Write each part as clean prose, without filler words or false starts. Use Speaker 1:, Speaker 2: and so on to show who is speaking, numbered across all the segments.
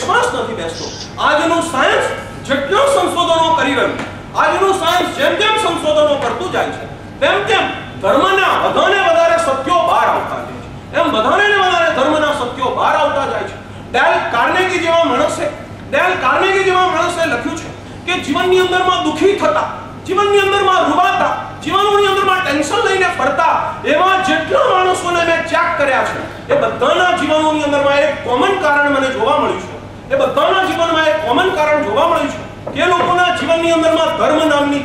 Speaker 1: વિશ્વાસ નથી બેસતો. આજનું સાયન્સ જેટલા સંશોધનો કરી રહ્યું, આજનું સાયન્સ જેમ જેમ સંશોધનો કરતું જાય છે તેમ તેમ ધર્મના વધારે સત્યો બહાર આવતા જાય છે. એમ વધારે ને વધારે ધર્મના સત્યો બહાર આવતા જાય છે. ડેલ કાર્નેગી જેવા માણસે લખ્યું છે કે જીવનની અંદરમાં દુખી થતા, જીવનની અંદરમાં રૂબાતા, જીવનની અંદરમાં ટેન્શન લઈને ફરતા એવા જેટલા માણસોને મેં ચેક કર્યા છે એ બધાના જીવનોની અંદરમાં એક કોમન કારણ મને જોવા મળ્યું છે. એ બધાના જીવનમાં એક કોમન કારણ જોવા મળ્યું છે કે લોકોના જીવનની અંદરમાં ધર્મ નામનું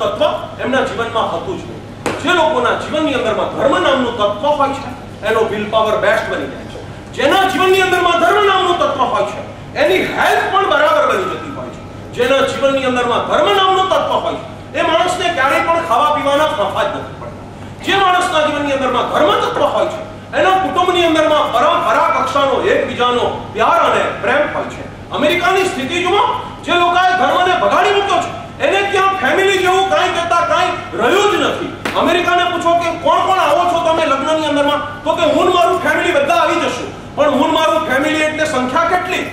Speaker 1: તત્વ એમના જીવનમાં હતું જ નહીં. જે લોકોના જીવનની અંદરમાં ધર્મ નામનું તત્વ હોય છે એનો વિલ પાવર બેસ્ટ બની જાય છે. જેના જીવનની અંદરમાં ધર્મ નામનું તત્વ હોય છે એની હેલ્થ પણ બરાબર બની જતી હોય છે. જેના જીવનની અંદરમાં ધર્મ નામનું તત્વ હોય છે એ માણસને ક્યારેય પણ ખાવા પીવાના ફાંફા જ નથી પડતા. જે માણસના જીવનની અંદરમાં ધર્મ તત્વ હોય છે એના કુટુંબની અંદરમાં પરંપરા કક્ષાનો એકબીજાનો પ્યાર અને પ્રેમ હોય છે. અમેરિકાની સ્થિતિ જુઓ, જે લોકોએ ધર્મને બગાડી મૂક્યો છે એને ત્યાં ફેમિલી જેવું કાંઈ કહેતા કાંઈ રહ્યું જ નથી. અમેરિકાને પૂછો કે કોણ કોણ આવો છો તમે લગ્નની અંદરમાં, તો કે હું મારું ફેમિલી બધા આવી જશું. પણ હું મારું ફેમિલી એટલે સંખ્યા કેટલી?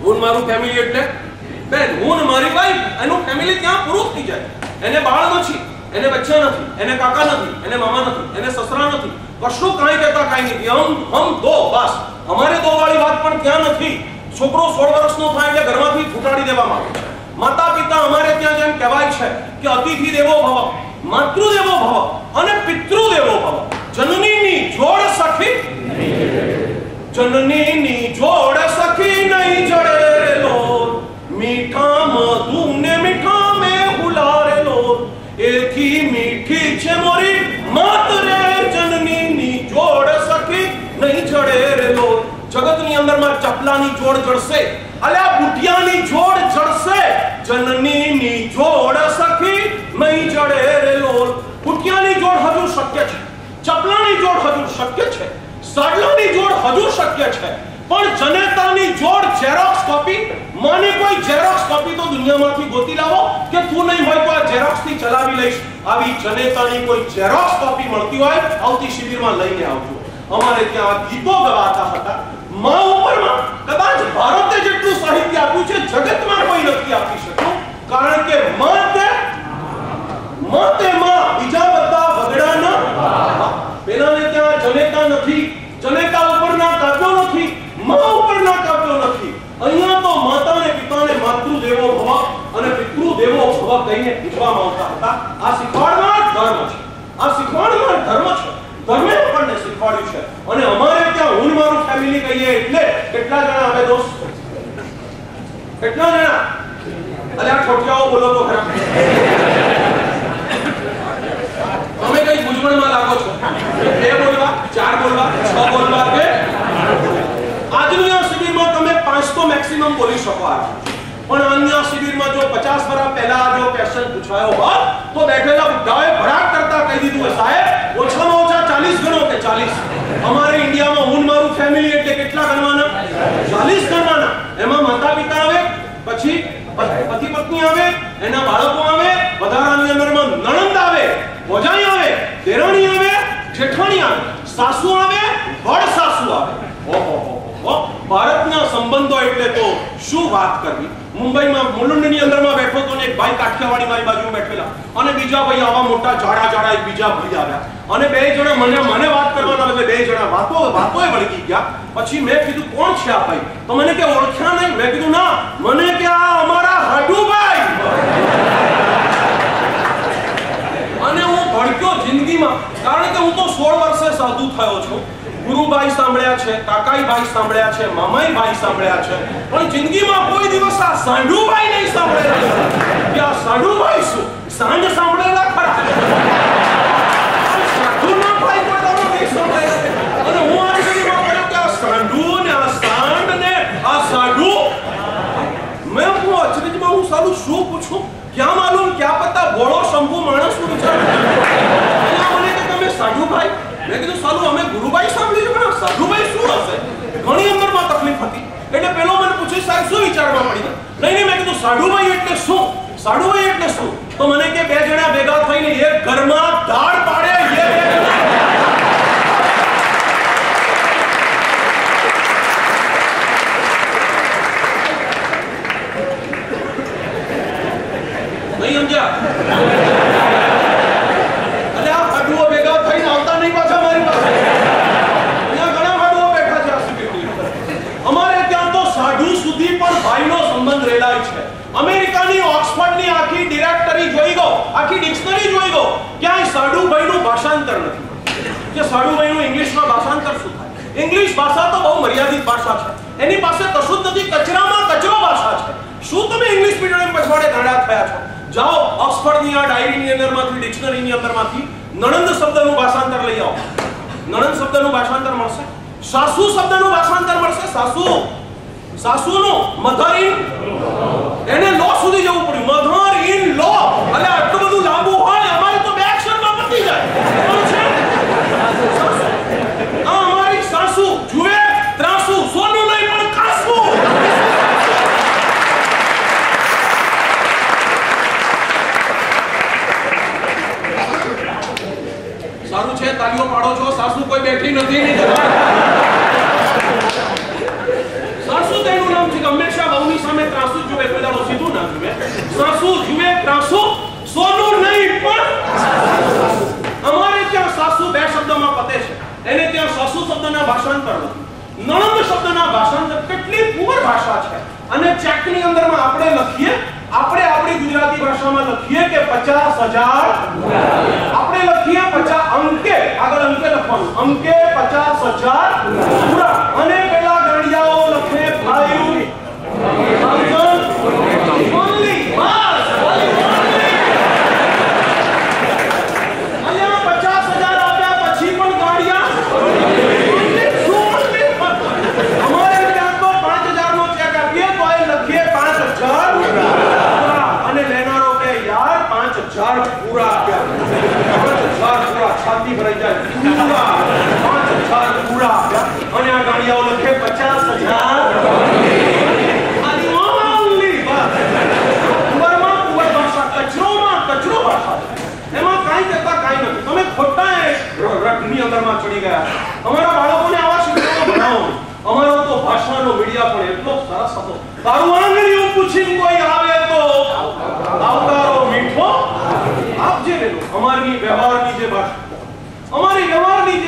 Speaker 1: હું મારું ફેમિલી એટલે બેન, હું મારી વાઈફ, એનું ફેમિલી ત્યાં પૂરું થઈ જાય. એને બાળ નથી, એને બચ્ચા નથી, એને કાકા નથી, એને મામા નથી, એને સસરા નથી, કશું કાંઈ કહેતા કાંઈ નથી. હમ દો, બસ. અમારે દો વાળી વાત પણ ત્યાં નથી. છોકરો 16 વર્ષનો થાય એટલે ઘરમાંથી ફૂટાડી દેવામાં આવે છે. માતા પિતા અમારે ત્યાં જેમ કહેવાય છે કે અતિથિ દેવો ભવ, માતૃદેવો ભવ અને પિતૃદેવો ભવ. જનનીની જોડ સખી, જનનીની જોડ સખી નહીં જડેલો, મીઠા મધુ ને મીઠા મે હુલારેલો, એથી મીઠી છે મોરી માત રે, જનનીની જોડ સખી નહીં જડેલો. જગતની અંદરમાં ચપલાની જોડ જડશે, અલ્યા બુટિયાની જોડ જડશે, જનનીની જોડ સખી નહીં જડેલો. બુટિયાની જોડ હજુ શક્ય છે, ચપલાની જોડ હજુ શક્ય છે, સાડલાની જોડ હજુ શક્ય છે, પણ જનેતાની જોડ ઝેરોક્સ કોપી, મને કોઈ ઝેરોક્સ કોપી તો દુનિયામાંથી ગોતી લાવો કે તું નહીં હોય તો આ ઝેરોક્સ થી ચલાવી લઈશ. આવી જનેતાની કોઈ ઝેરોક્સ કોપી મળતી હોય આવતી શિબિરમાં લઈને આવજો. અમારે ત્યાં ગીતો ગવાતા હતા. માં ઉપરમાં કદાચ ભારતે જેટલું સાહિત્ય આપ્યું છે જગતમાં કોઈ નથી આપી શક્યું, કારણ કે માતે બીજા બધા વગડાના. પેલાને ત્યાં જનેતા નથી, જનેતા ઉપરના કાવ્યો નથી, માં ઉપરના કાવ્યો નથી. અહીંયા તો માતા અને પિતાને માતૃદેવો ભવ અને પિતૃદેવો ભવ કહીને પૂછવામાં આવતા હતા. આ શીખવાડનાર ધર્મ છે, આ શીખવાડનાર ધર્મ છે. ધર્મે આપણને શીખવાડ્યું છે. અને અમારે ત્યાં હું મારું ફેમિલી કહીએ એટલે કેટલા જણા આવે દોસ્ત? કેટલા જણા? અલ્યા ઠોઠિયાઓ બોલો તો ખરા. તમે કઈ મૂંઝવણમાં લાગો છો? 2 બોલવા, 4 બોલવા, 6 બોલવા કે આજની આ શિબિરમાં તમે 5 તો મેક્સિમમ બોલી શકો. પણ અન્ય શિબિરમાં જો 50 વર્ષ પહેલા જો ક્વેશ્ચન પૂછાયો હોત તો બેઠેલા બુદ્ધાએ ભડાક કરતા કહી દીધું હોય, સાહેબ ઓછામાં ઓછા 40 ગણો કે 40. અમારે ઇન્ડિયામાં હું મારું ફેમિલી એટલે કેટલા ગણવાના? 40 ગણવાના. એમાં માતા પિતા આવે, પછી પતિ પત્ની આવે, એના બાળકો આવે, વધારાની અંદરમાં નણંદ આવે, ભોજાઈ આવે, દેરાણી આવે, જેઠાણી આવે, સાસુ આવે, વડ સાસુ આવે. ઓહો, ભારતના સંબંધો એટલે તો શું વાત કરવી. મુંબઈમાં મુલુંડની અંદરમાં બેઠો તો ને એક ભાઈ કાઠિયાવાડી મારી બાજુ બેઠેલા અને બીજા ભાઈ આવા મોટા જાડા એક બીજા ભાઈ આવ્યા અને 2 જણા મને વાત કરવાના બદલે 2 જણા વાતોએ વળગી ગયા. પછી મેં કીધું કોણ છે આ ભાઈ? તો મને કે ઓળખ્યા નહીં. મેં કીધું ના. મને કે આ અમારા હાડુભાઈ. અને હું ભડક્યો જિંદગીમાં, કારણ કે હું તો 16 વર્ષે સાધુ થયો છું. ગુરુભાઈ સાંભળ્યા છે, કાકાઈભાઈ સાંભળ્યા છે, મામાઈભાઈ સાંભળ્યા છે, પણ જિંદગીમાં કોઈ દિવસ આ સાંઢુભાઈ નહીં સાંભળેલા. કે આ સાંઢુભાઈ શું? સાંઢ સાંભળેલા ખરા, સાંઢુના ભાઈ કોઈ નહીં સાંભળેલા. અને હું આ જિંદગીમાં કહ્યું કે આ સાંઢુ ને આ સાંઢ ને આ સાંઢુ. મેં હું અચરજમાં હું સાલું શું પૂછું? ક્યાં માલુમ, ક્યાં પતા ભોળો શંભુ માણસનું વિચાર. મને કે તમે સાંઢુભાઈ. મેં કીધું સાલું અમે ગુરુભાઈ સાંભળ્યું છે, પણ સાધુભાઈ શું હશે? ઘણી અંદરમાં તકલીફ હતી. એટલે પેલો મને પૂછે સાહેબ શું વિચારમાં પડી ગયા? નહીં મેં કીધું સાધુભાઈ એટલે શું? સાધુભાઈ એટલે શું? તો મને કે 2 જણા ભેગા થઈને એક ઘરમાં દાળ પાડે. આખી ડિક્શનરી જોઈ ગયો, ક્યાંય સાડુભાઈનું ભાષાંતર નથી કે સાડુભાઈનું ઇંગ્લિશમાં ભાષાંતર શું થાય. ઇંગ્લિશ ભાષા તો બહુ મર્યાદિત ભાષા છે, એની પાસે કશું જ નથી, કચરામાં કચરો ભાષા છે. શું તમે ઇંગ્લિશ મીડિયમ પછવાડે ગાંડા થયા છો? જાઓ ઓક્સફર્ડની આ ડાયરીની અંદરમાંથી, ડિક્શનરીની અંદરમાંથી નણંદ શબ્દનું ભાષાંતર લઈ આવો. નણંદ શબ્દનું ભાષાંતર મળશે, સાસુ શબ્દનું ભાષાંતર મળશે. સાસુનું મધર ઇન, એને લો સુધી જવું પડ્યું, મધર ઇન લો. અલે આટલું બધું લાંબુ હોય, અમારે તો બે અક્ષરમાં પતી જાય. આ અમારી સાસુ જુએ ત્રાસુ, સોનું નહીં પણ કાસવું. સારું છે, તાલીઓ પાડો છો. સાસુ કોઈ બેઠી નથી. સાસુ તેનું નામ છે કે હંમેશા વહુની સામે ત્રાસુ જુએ, કોઈ દાડો સીધું ના જુએ. સાસુ જુએ ત્રાસુ, સોનું નહીં પણ અમારે ત્યાં સાસુ બે શબ્દમાં પતે છે, એને ત્યાં સાસુ શબ્દના ભાષાંતર નથી. નણંદ શબ્દના ભાષાંતર કેટલી પુઅર ભાષા છે. અને ચેકની અંદરમાં આપણે લખીએ, આપણે આપણી ગુજરાતી ભાષામાં લખીએ કે 50,000, આપણે લખીએ 50 અંકે, આગળ અંકે લખવાનું, અંકે 50,000 પૂરા. અને પેલા ગાંડિયાઓ લખે 5,000 only, બસ અહીંયા 50,000 આપ્યા પછી પણ ગાંડિયા. અમારે ત્યાં તો 5,000 નો ચેક આપીએ તો એ લખીએ 5,000 અને લેનારો કે યાર 5,000 પૂરા આપ્યા. 5,000 પૂરા, છાતી ભરાઈ જાય. 5,000 પૂરા આપ્યા અને આ ગાંડિયાઓ લખે 50,000 અંદરમાં ચડી ગયા. અમારા બાળકોને આવા શિક્ષણો ભણાવો. અમારો તો ભાષાનો મીડિયા પણ એટલો સરસ હતો. તારું આંગળીઓ પૂછીને કોઈ આવે તો આવકારો મીઠો આપજે લેલો. અમારી વ્યવહારની જે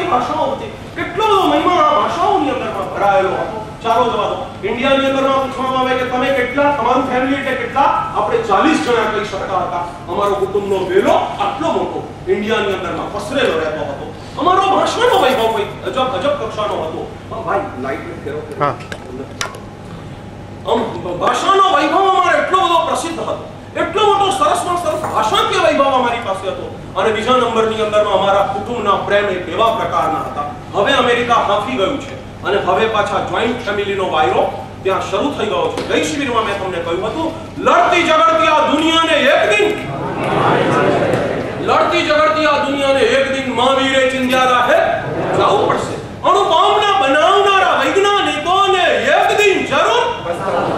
Speaker 1: ભાષાઓ હતી, કેટલો બધો મહિમા આ ભાષાઓની અંદરમાં ભરાયેલો હતો. ચાલો જવા દો. ઇન્ડિયાની અંદરમાં પૂછવામાં આવે કે તમે કેટલા, તમારું ફેમિલી એટલે કેટલા? આપણે 40 જણા કહી શકતા હતા. અમારો કુટુંબનો વેલો આટલો મોટો ઇન્ડિયાની અંદરમાં પસરેલો રહેતો હતો. અમારો ભાષાનો વૈભવ કોઈ અજબ કક્ષાનો હતો. ભાઈ લાઈટ ને ફેરો. હા, ભાષાનો વૈભવ અમારો એટલો બધો પ્રસિદ્ધ હતો, એટલો મોટો સરસમાં સરસ ભાષાકીય વૈભવ અમારી પાસે હતો. અને બીજા નંબરની અંદરમાં અમારા કુટુંબના પ્રેમ એક એવા પ્રકારના હતા. હવે અમેરિકા હાંફી ગયું છે અને હવે પાછા જોઈન્ટ ફેમિલીનો વાયરો ત્યાં શરૂ થઈ ગયો છે. ગઈ શિબિરમાં મેં તમને કહ્યું હતું, લડતી ઝઘડતી આ દુનિયાને એક દિન મહાવીરે ચિંધ્યા રાહે જવું પડશે. અણુબોમ્બના બનાવનારા વૈજ્ઞાનિકોને એક દિન જરૂર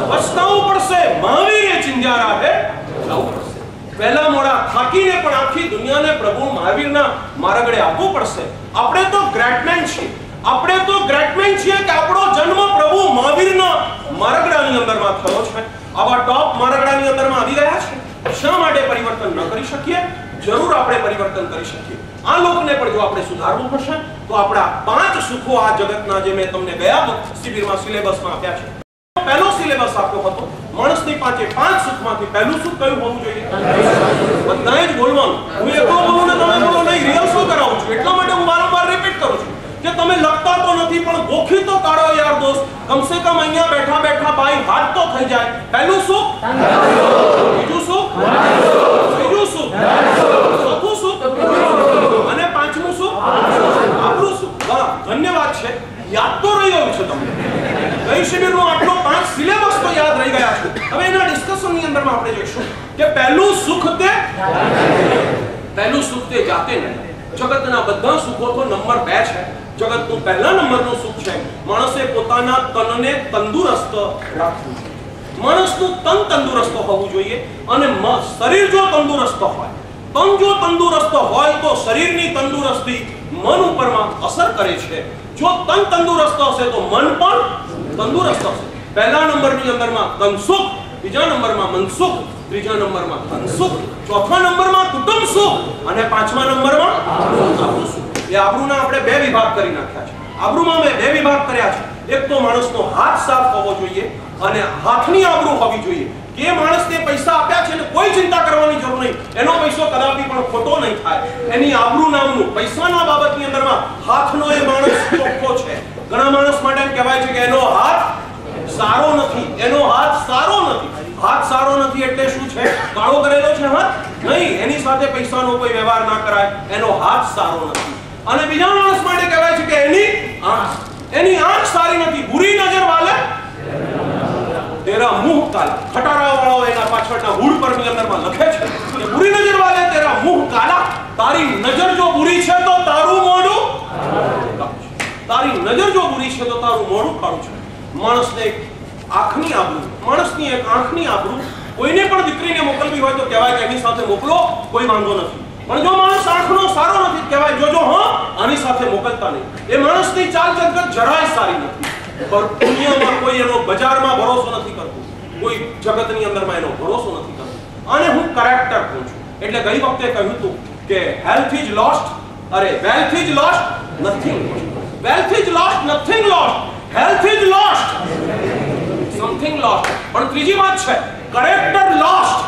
Speaker 1: પછતાવવું પડશે. મહાવીરે ચિંધ્યા રાહે જવું પડશે. પહેલા મોડા થાકીને પણ આખી દુનિયાને પ્રભુ મહાવીરના માર્ગડે આપવું પડશે. આપણે તો ગ્રેટમેન છીએ કે આપણો જન્મ પ્રભુ મહાવીરના માર્ગડાની અંદરમાં થયો છે. આવા ટોપ માર્ગડાની અંદરમાં આવી ગયા છે. શા માટે પરિવર્તન ન કરી શકીએ? જરૂર આપણે પરિવર્તન કરી શકીએ. આ લોકને પણ જો આપણે સુધારવું હશે તો આપણા 5 સુખો આ જગતના, જે મેં તમને ગયા શિબિરમાં સિલેબસમાં આપ્યા છે. પહેલો સિલેબસ આપ્યો હતો, માણસની 5 સુખમાંથી પહેલું સુખ કયું હોવું જોઈએ? બધાએ જ બોલવાનું. હું એકલો બોલું ને તમે બોલો નહીં, રિહર્સલ કરાવું છું. એટલા માટે હું વારંવાર રિપીટ કરું છું કે તમે લખતા તો નથી પણ ગોખી તો કાઢો યાર દોસ્ત. કમસે કમ અહીંયા બેઠા બેઠા બાઈ હાથ તો થઈ જાય. પહેલું સુખ, બીજું સુખ, ત્રીજું સુખ, ચોથું સુખ અને 5મું સુખ આપણું સુખ. વાહ, ધન્યવાદ છે, યાદ તો રહી ગયું છે તમને. ગઈ શિબિરનો આટલો 5 સિલેબસ તો યાદ રહી ગયા છે. હવે એના ડિસ્કશનની અંદરમાં આપણે જોઈશું કે પહેલું સુખ તે જાતે નહીં. જગતના બધા સુખો તો નંબર 2 છે. જગતનું પહેલા નંબરનું સુખ છે માણસે પોતાના તનને તંદુરસ્ત રાખવું. માણસનું તન તંદુરસ્ત હોવું જોઈએ અને શરીર જો તંદુરસ્ત હોય, તન જો તંદુરસ્ત હોય તો શરીરની તંદુરસ્તી મન ઉપરમાં અસર કરે છે. જો તન તંદુરસ્ત હશે તો મન પણ તંદુરસ્ત હશે. પહેલા નંબરની અંદરમાં તન સુખ, બીજા નંબરમાં મન સુખ, ત્રીજા નંબરમાં ધન સુખ, ચોથા નંબરમાં કુટુંબ સુખ અને 5મા નંબરમાં આબરૂ સુખ. એ આબરૂના આપણે 2 વિભાગ કરી નાખ્યા છે. આબરૂમાં મેં 2 વિભાગ કર્યા છે. એક તો માણસનો હાથ સાફ હોવો જોઈએ અને હાથની આબરૂ હોવી જોઈએ કે માણસને પૈસા આપ્યા છે ને કોઈ ચિંતા કરવાની જરૂર નહીં, એનો પૈસો કદાપી પણ ખોટો નહીં થાય, એની આબરૂ નામનું પૈસાના બાબતની અંદરમાં હાથનો એ માણસ ચોખ્ખો છે. ઘણા માણસ માટે એમ કહેવાય છે કે એનો હાથ સારો નથી, એનો હાથ સારો નથી. હાથ સારો નથી એટલે શું છે? કાળો કરેલો છે હાથ? નહીં, એની સાથે પૈસાનો કોઈ વ્યવહાર ના કરાય, એનો હાથ સારો નથી. અને બીજા માણસ માટે કહેવાય છે કે એની આંખ સારી નથી, બુરી નજર વાલે તેરા મુંહ કાલા. ખટારા વાળો એના પાછળના હુડ પર ની અંદરમાં લખે છે કે બુરી નજર વાલે તેરા મુંહ કાલા. તારી નજર જો બુરી છે તો તારું મોઢું તારી નજર જો બુરી છે તો તારું મોઢું કાળું છે. માણસને એક આંખની આબરૂ, માણસની એક આંખની આબરૂ, કોઈને પણ દીકરીને મોકલવી હોય તો કહેવાય કે એની સાથે મોકલો, કોઈ વાંધો નથી. પણ જો માણસ આંખનો સારો નથી કહેવાય જોજો હા આની સાથે મોકલતા નહીં. એ માણસની ચાલ ચલકત જરાય સારી નથી. પર દુનિયામાં કોઈ એનો બજારમાં ભરોસો નથી કરતું, કોઈ જગતની અંદરમાં એનો ભરોસો નથી કરતું. અને હું કરેક્ટર કહું છું એટલે ગઈ વખતે કહ્યું હતું કે હેલ્થ ઇઝ લોસ્ટ, અરે wealth is lost, nothing lost. Wealth is lost, nothing lost. Health is lost, something lost. પણ ત્રીજી વાત છે character lost,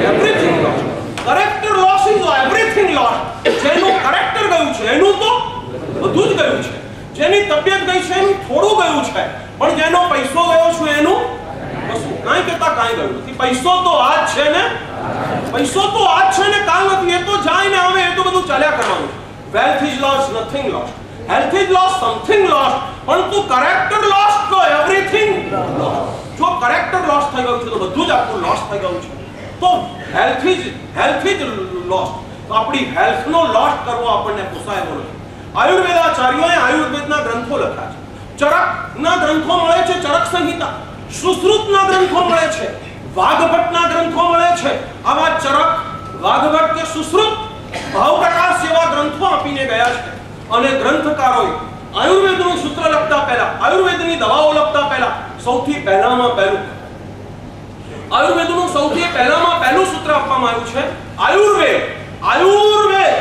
Speaker 1: everything lost. Character loss is everything lost. જેનું કરેક્ટર ગયું છે એનું તો બધું જ ગયું છે, જેની તબિયત ગઈ છે એનું થોડું ગયું છે, પણ જેનો પૈસો ગયો છે એનું કશું કાંઈ કરતા કાંઈ ગયું નથી. પૈસો તો આજ છે ને, પૈસો તો આજ છે ને કાલ નથી, એ તો જાય ને આવે, એ તો બધું ચાલ્યા કરવાનું. Wealth is lost, nothing lost. Health is lost, something lost. પરંતુ કરેક્ટર લોસ્ટ તો એવરીથિંગ લોસ્ટ. જો કરેક્ટર લોસ્ટ થઈ ગયું છે તો બધું જ આપણું લોસ થઈ ગયું છે. તો હેલ્થ ઇઝ લોસ્ટ. તો આપણી હેલ્થનો લોસ કરવો આપણને પોસાય એવો નથી. આયુર્વેદાચાર્યોએ આયુર્વેદના ગ્રંથો લખ્યા છે, ચરકના ગ્રંથો મળે છે, ચરક સંહિતા. સુશ્રુતના ગ્રંથો મળે છે, વાઘભટ્ટના ગ્રંથો મળે છે. આવા ચરક, વાઘભટ્ટ કે સુશ્રુત, ભાવપ્રકાશ જેવા ગ્રંથો આપીને ગયા છે. અને ગ્રંથકારોએ આયુર્વેદનું સૂત્ર લખતા પહેલા, આયુર્વેદની દવાઓ લખતા પહેલા સૌથી પહેલામાં પહેલું આયુર્વેદનું સૌથી પહેલામાં પહેલું સૂત્ર આપવામાં આવ્યું છે આયુર્વેદ. આયુર્વેદ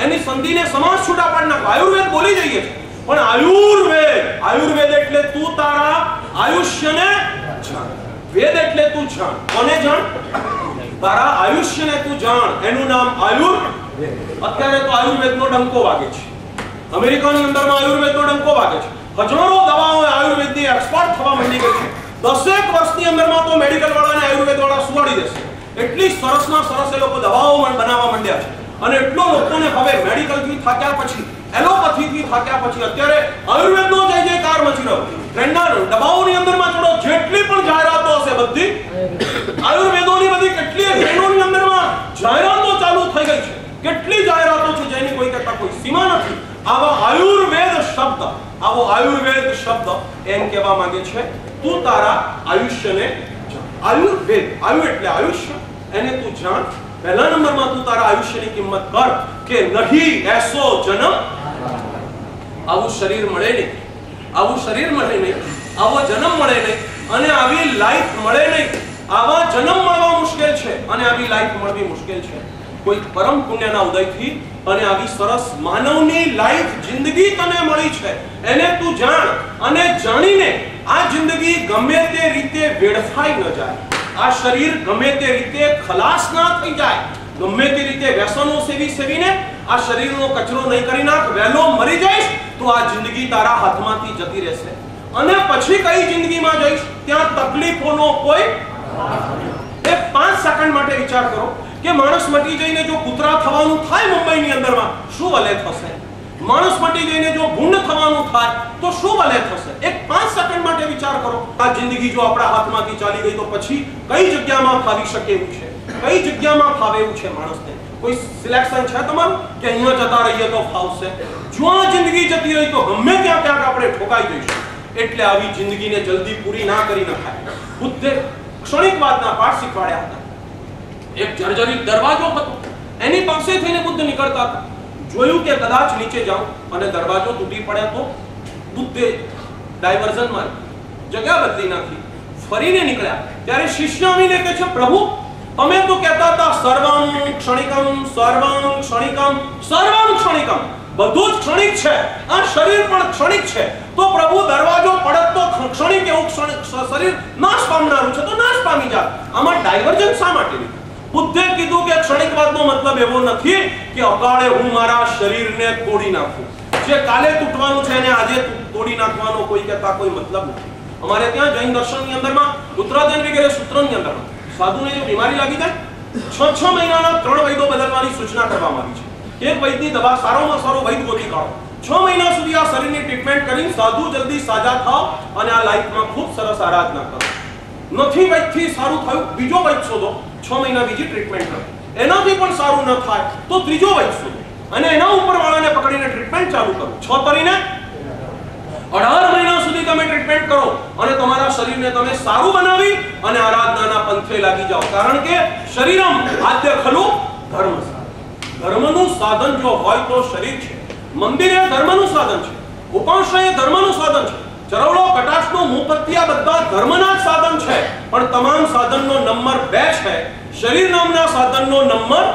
Speaker 1: એની સંધિને સમાસ છૂટા પાડી નાખો. આયુર્વેદ બોલી જઈએ છે પણ આયુર્વેદ, આયુર્વેદ એટલે તું તારા આયુષ્યને જાણ. વેદ એટલે તું જાણ. કોને જાણ? તારા આયુષ્યને તું જાણ. એનું નામ આયુર્વેદ. અત્યારે તો આયુર્વેદનો ડંકો વાગે છે. અમેરિકાની અંદરમાં આયુર્વેદનો ડંકો વાગે છે. હજારો દવાઓ આયુર્વેદની એક્સપર્ટ થવા માંડી ગઈ છે. 10 વર્ષની અંદરમાં તો મેડિકલ વાળાને આયુર્વેદ વાળા સુવાડી દેશે. એટલી સરસમાં સરસ એ લોકો દવાઓ બનાવવા માંડ્યા છે. અને એટલો લોકોને હવે મેડિકલ થી થાક્યા પછી, એલોપેથી થી થાક્યા પછી અત્યારે આયુર્વેદનો જય જયકાર મચી રહ્યો. ટ્રેન્ડર દવાઓની અંદરમાં ચડો, જેટલી પણ જાહેરાતો હશે બધી આયુર્વેદોની, બધી કેટલી ટ્રેનોની અંદરમાં જાહેરાતો ચાલુ થઈ ગઈ છે. કેટલી જાહેરાતો છે જેની કોઈ કરતા કોઈ સીમા નથી. આવો આયુર્વેદ શબ્દ એમ કહેવા માંગે છે તું તારા આયુષ્યને જાણ. આયુર્વેદ, આયુ એટલે આયુષ્ય, એને તું જાણ. પહેલા નંબરમાં તું તારા આયુષ્યની કિંમત કર કે નહીં એસો જન્મ. આવું શરીર મળે નહીં, આવું શરીર મળે નહીં, આવો જન્મ મળે નહીં, અને આવી લાઈફ મળે નહીં. આવા જન્મ મળવા મુશ્કેલ છે અને આવી લાઈફ મળવી મુશ્કેલ છે. કોઈ પરમ પુણ્યના ઉદયથી અને આવી સરસ માનવની લાઈફ જિંદગી તને મળી છે, એને તું જાણ. અને જાણીને આ જિંદગી ગમે તે રીતે વેડફાઈ ન જાય, આ શરીર ગમે તે રીતે ખલાસ ના થઈ જાય, ગમે તે રીતે વ્યસનો સેવીને આ શરીરનો કચરો નહીં કરી નાખ, વહેલો મરી જઈશ તો આ જિંદગી તારા હાથમાંથી જતી રહેશે. અને પછી કઈ જિંદગીમાં જઈશ ત્યાં તકલીફોનો કોઈ. એક 5 સેકન્ડ માટે વિચાર કરો કે માણસ મટી જઈને જો કૂતરા થવાનું થાય મુંબઈની અંદરમાં શું ભલે થશે? માણસ મટી જઈને જો ભૂંડ થવાનું થાય તો શું ભલે થશે? એક 5 સેકન્ડ માટે વિચાર કરો. આ જિંદગી જો આપણા હાથમાંથી ચાલી ગઈ તો પછી કઈ જગ્યામાં ફાવી શકે એવું છે? કઈ જગ્યામાં ફાવે એવું છે માણસને? કોઈ સિલેક્શન છે તમારું કે અહીંયા જતા રહીએ તો ફાવશે? જો આ જિંદગી જતી રહી તો ગમે ત્યાં ક્યાંક આપણે ઠોકાઈ જઈશું. એટલે આવી જિંદગીને જલ્દી પૂરી ના કરી નખાય. બુદ્ધે ક્ષણિકવાદના પાઠ શીખવાડ્યા હતા. એક જર્જરિત દરવાજો હતો, એની પાસે થઈને બુદ્ધ નીકળતા હતા. જોયું કે કદાચ નીચે જાઉં અને દરવાજો તૂટી પડે તો બુદ્ધે ડાયવર્ઝન મારી, જગ્યા બદલી નાખી, ફરીને નીકળ્યા. ત્યારે શિષ્ય આવીને કહે છે પ્રભુ તમે તો કહેતા હતા સર્વં ક્ષણિકમ સર્વં ક્ષણિકમ સર્વં ક્ષણિકમ, બધું જ ક્ષણિક છે, આ શરીર પણ ક્ષણિક છે, તો પ્રભુ દરવાજો પડત તો ક્ષણિક એવું શરીર નાશ પામનારું છે તો નાશ પામી જાય. આમાં ડાયવર્જન્સ શા માટે લીધું? બુદ્ધે કીધું કે ક્ષણિકવાદનો મતલબ એવો નથી કે અકાળે હું મારા શરીરને તોડી નાખું. જે કાલે તૂટવાનું છે એને આજે તોડી નાખવાનો કોઈ કહેતા કોઈ મતલબ નથી. અમારે ત્યાં જૈન દર્શનની અંદરમાં ઉત્તરાધ્યન વગેરે સૂત્રોની અંદરમાં સાધુને જો બીમારી લાગી જાય 6 મહિનાના 3 વૈદો બદલવાની સૂચના કરવામાં આવી છે. એક વૈદની દવા સારામાં સારો વૈદ ગોતી કાઢો, 6 મહિના સુધી આ શરીરની ટ્રીટમેન્ટ કરીને સાધુ જલ્દી સાજા થાઓ અને આ લાઈફમાં ખૂબ સરસ આરાધના કરો. નથી વૈદથી સારું થયું બીજો વૈદ શોધો, 6 મહિના બીજી ટ્રીટમેન્ટ કરો. એનાથી પણ સારું ન થાય તો ત્રીજો વૈદ શોધો અને એના ઉપર વાળાને પકડીને ટ્રીટમેન્ટ ચાલુ કરો. 6 તરીને 18 મહિના સુધી તમે ટ્રીટમેન્ટ કરો અને તમારા શરીરને તમે સારું બનાવી અને આરાધનાના પંથે લાગી જાઓ. કારણ કે શરીરમ આદ્ય ખલુ ધર્મ. ધર્મનું સાધન જો હોય તો શરીર છે. મંદિર એ ધર્મનું સાધન છે, ઉપાસના એ ધર્મનું સાધન છે, ચરવડો કટાક્ષનો મુપત્તિ આ બધા ધર્મના જ સાધન છે. પણ તમામ સાધનનો નંબર 2 છે, શરીર નામના સાધનનો નંબર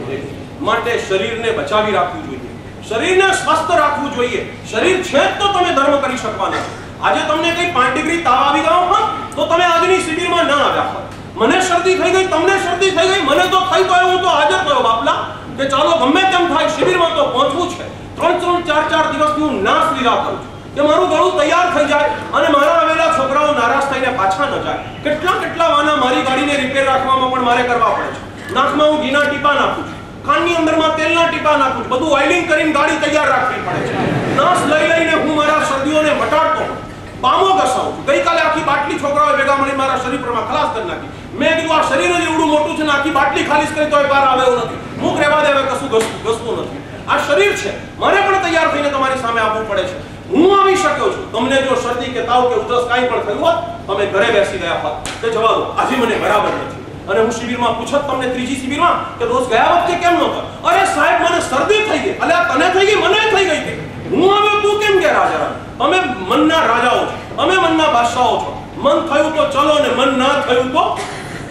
Speaker 1: 1. માટે શરીરને બચાવી રાખવું જોઈએ, શરીરને સ્વસ્થ રાખવું જોઈએ. શરીર છે તો તમે ધર્મ કરી શકવાના છો. આજે તમને કઈ 5 ડિગ્રી તાવ આવી ગયો હોત તો તમે આજની શિબિરમાં ના આવ્યા હોત. મને શરદી થઈ ગઈ, તમને શરદી થઈ ગઈ, મને તો થઈ ગયો, હું તો હાજર થયો બાપલા કે ચાલો ગમે તેમ થાય શિબિરમાં તો પહોંચવું છે. 3-4 દિવસથી હું નાશ લીલા કરું છું કે મારું ગળું તૈયાર થઈ જાય અને મારા આવેલા છોકરાઓ નારાજ થઈને પાછા ન જાય. કેટલા વાના મારી ગાડીને રિપેર રાખવામાં પણ મારે કરવા પડે છે. નાકમાં હું ઘીના ટીપા નાખું છું, કાનની અંદરમાં તેલના ટીપા નાખું છું, બધું ઓઇલિંગ કરીને ગાડી તૈયાર રાખવી પડે છે. નાશ લઈને હું મારા શરદીઓને મટાડતો હોઉં, બામો ઘસાવું છું. ગઈકાલે આખી બાટલી છોકરાઓએ ભેગા મળી મારા શરીર પરમાં ખલાસ કરી નાખી. મેં કીધું આ શરીર જ એવડું મોટું છે ને આખી બાટલી ખાલી કરી તોય બહાર આવે એવું નથી. મુખ રહેવા દે, હવે કશું ઘસવું નથી. આ શરીર છે, મારે પણ તૈયાર થઈને તમારી સામે આવવું પડે છે. હું આવી શક્યો છું. તમને જો શરદી કે તાવ કે ઉધરસ કાંઈ પણ થયું હોત તમે ઘરે બેસી ગયા હોત કે જવા દો આજે મને બરાબર નથી. અને હું શિબિરમાં પૂછત તમને ત્રીજી શિબિરમાં કે દોસ્ત ગયા વખતે કેમ નહોતો? અરે સાહેબ મને શરદી થઈ ગઈ. અલ્યા તને થઈ ગઈ, મને થઈ ગઈ હતી. હું આવ્યો, તું કેમ કે રાજા? તમે મનના રાજાઓ છો, અમે મનના બાદશાહો છો. મન થયું તો ચલો ને મન ના થયું તો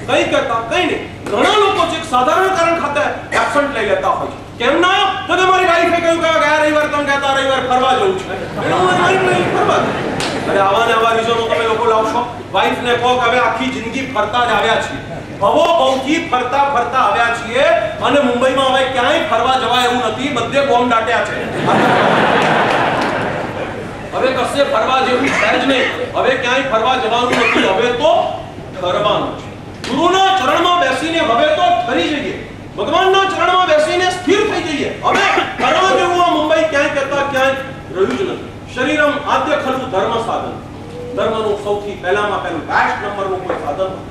Speaker 1: કઈ કહેતા કઈ નહીં. ઘણા લોકો છે સાધારણ કારણ ખાતે એબ્સન્ટ લઈ લેતા હોય છે. કેમ ના? તો તમારી વાઈફે કહ્યું કે ગયા રવિવાર તમે કહેતા રવિવાર ફરવા જવું છે. ફરવા અરે આવા ને આવા રીઝનો તમે લોકો લાવશો. વાઈફને કહો કે હવે આખી જિંદગી ફરતા જ આવ્યા છીએ, બહુથી ફરતા આવ્યા છીએ અને મુંબઈમાં હવે ક્યાંય ફરવા જવાય એવું નથી, બધે બોમ્બ દાટ્યા છે. હવે કશે ફરવા જેવું છે જ નહીં, હવે ક્યાંય ફરવા જવાનું નથી, હવે તો ફરવાનું છે. ગુરુના ચરણમાં બેસીને હવે તો ફરી જઈએ, ભગવાનના ચરણમાં બેસીને સ્થિર થઈ જઈએ. હવે ફરવા જેવું આ મુંબઈ ક્યાંય કહેતા ક્યાંય રહ્યું જ નથી. શરીરમ આદ્ય ખલુ ધર્મ સાધન. ધર્મનું સૌથી પહેલામાં પહેલું લાસ્ટ નંબરનું કોઈ સાધન હોય,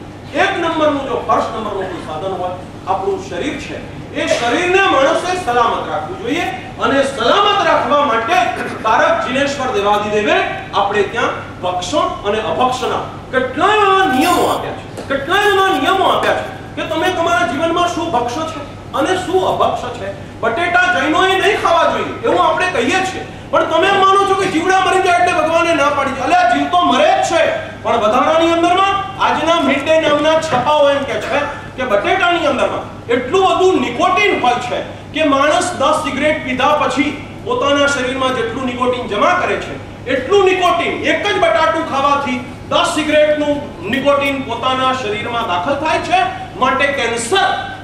Speaker 1: 1 નંબરનું જો ફર્સ્ટ નંબરનું કોઈ સાધન હોય આપણું શરીર છે. એ શરીરને માણસે સલામત રાખવું જોઈએ અને સલામત રાખવા માટે તારક જીનેશ્વર દેવાદિદેવે આપણે ત્યાં ભક્ષણ અને અભક્ષણના કેટલાય નિયમો આપ્યા છે. કેટલાય નિયમો આપ્યા છે કે તમે તમારા જીવનમાં શું ભક્ષ છે અને શું અભક્ષ છે. બટેટા જૈનોએ નહીં ખાવા જોઈએ એવું આપણે કહીએ છીએ, પણ તમે માનો છો કે જીવડા મરી જાય એટલે ભગવાને ના પાડી છે. અલ્યા જીવ તો મરે જ છે, પણ વધારાની અંદરમાં આજના મિડ ડે નામના છપાઓ એમ કે છે કે બટેટાની અંદરમાં એટલું બધું નિકોટિન હોય છે કે માણસ 10 સિગરેટ પીધા પછી પોતાના શરીરમાં જેટલું નિકોટિન જમા કરે છે એટલું નિકોટિન એક જ બટાટું ખાવાથી 10 સિગરેટનું નિકોટિન પોતાના શરીરમાં દાખલ થાય છે. માટે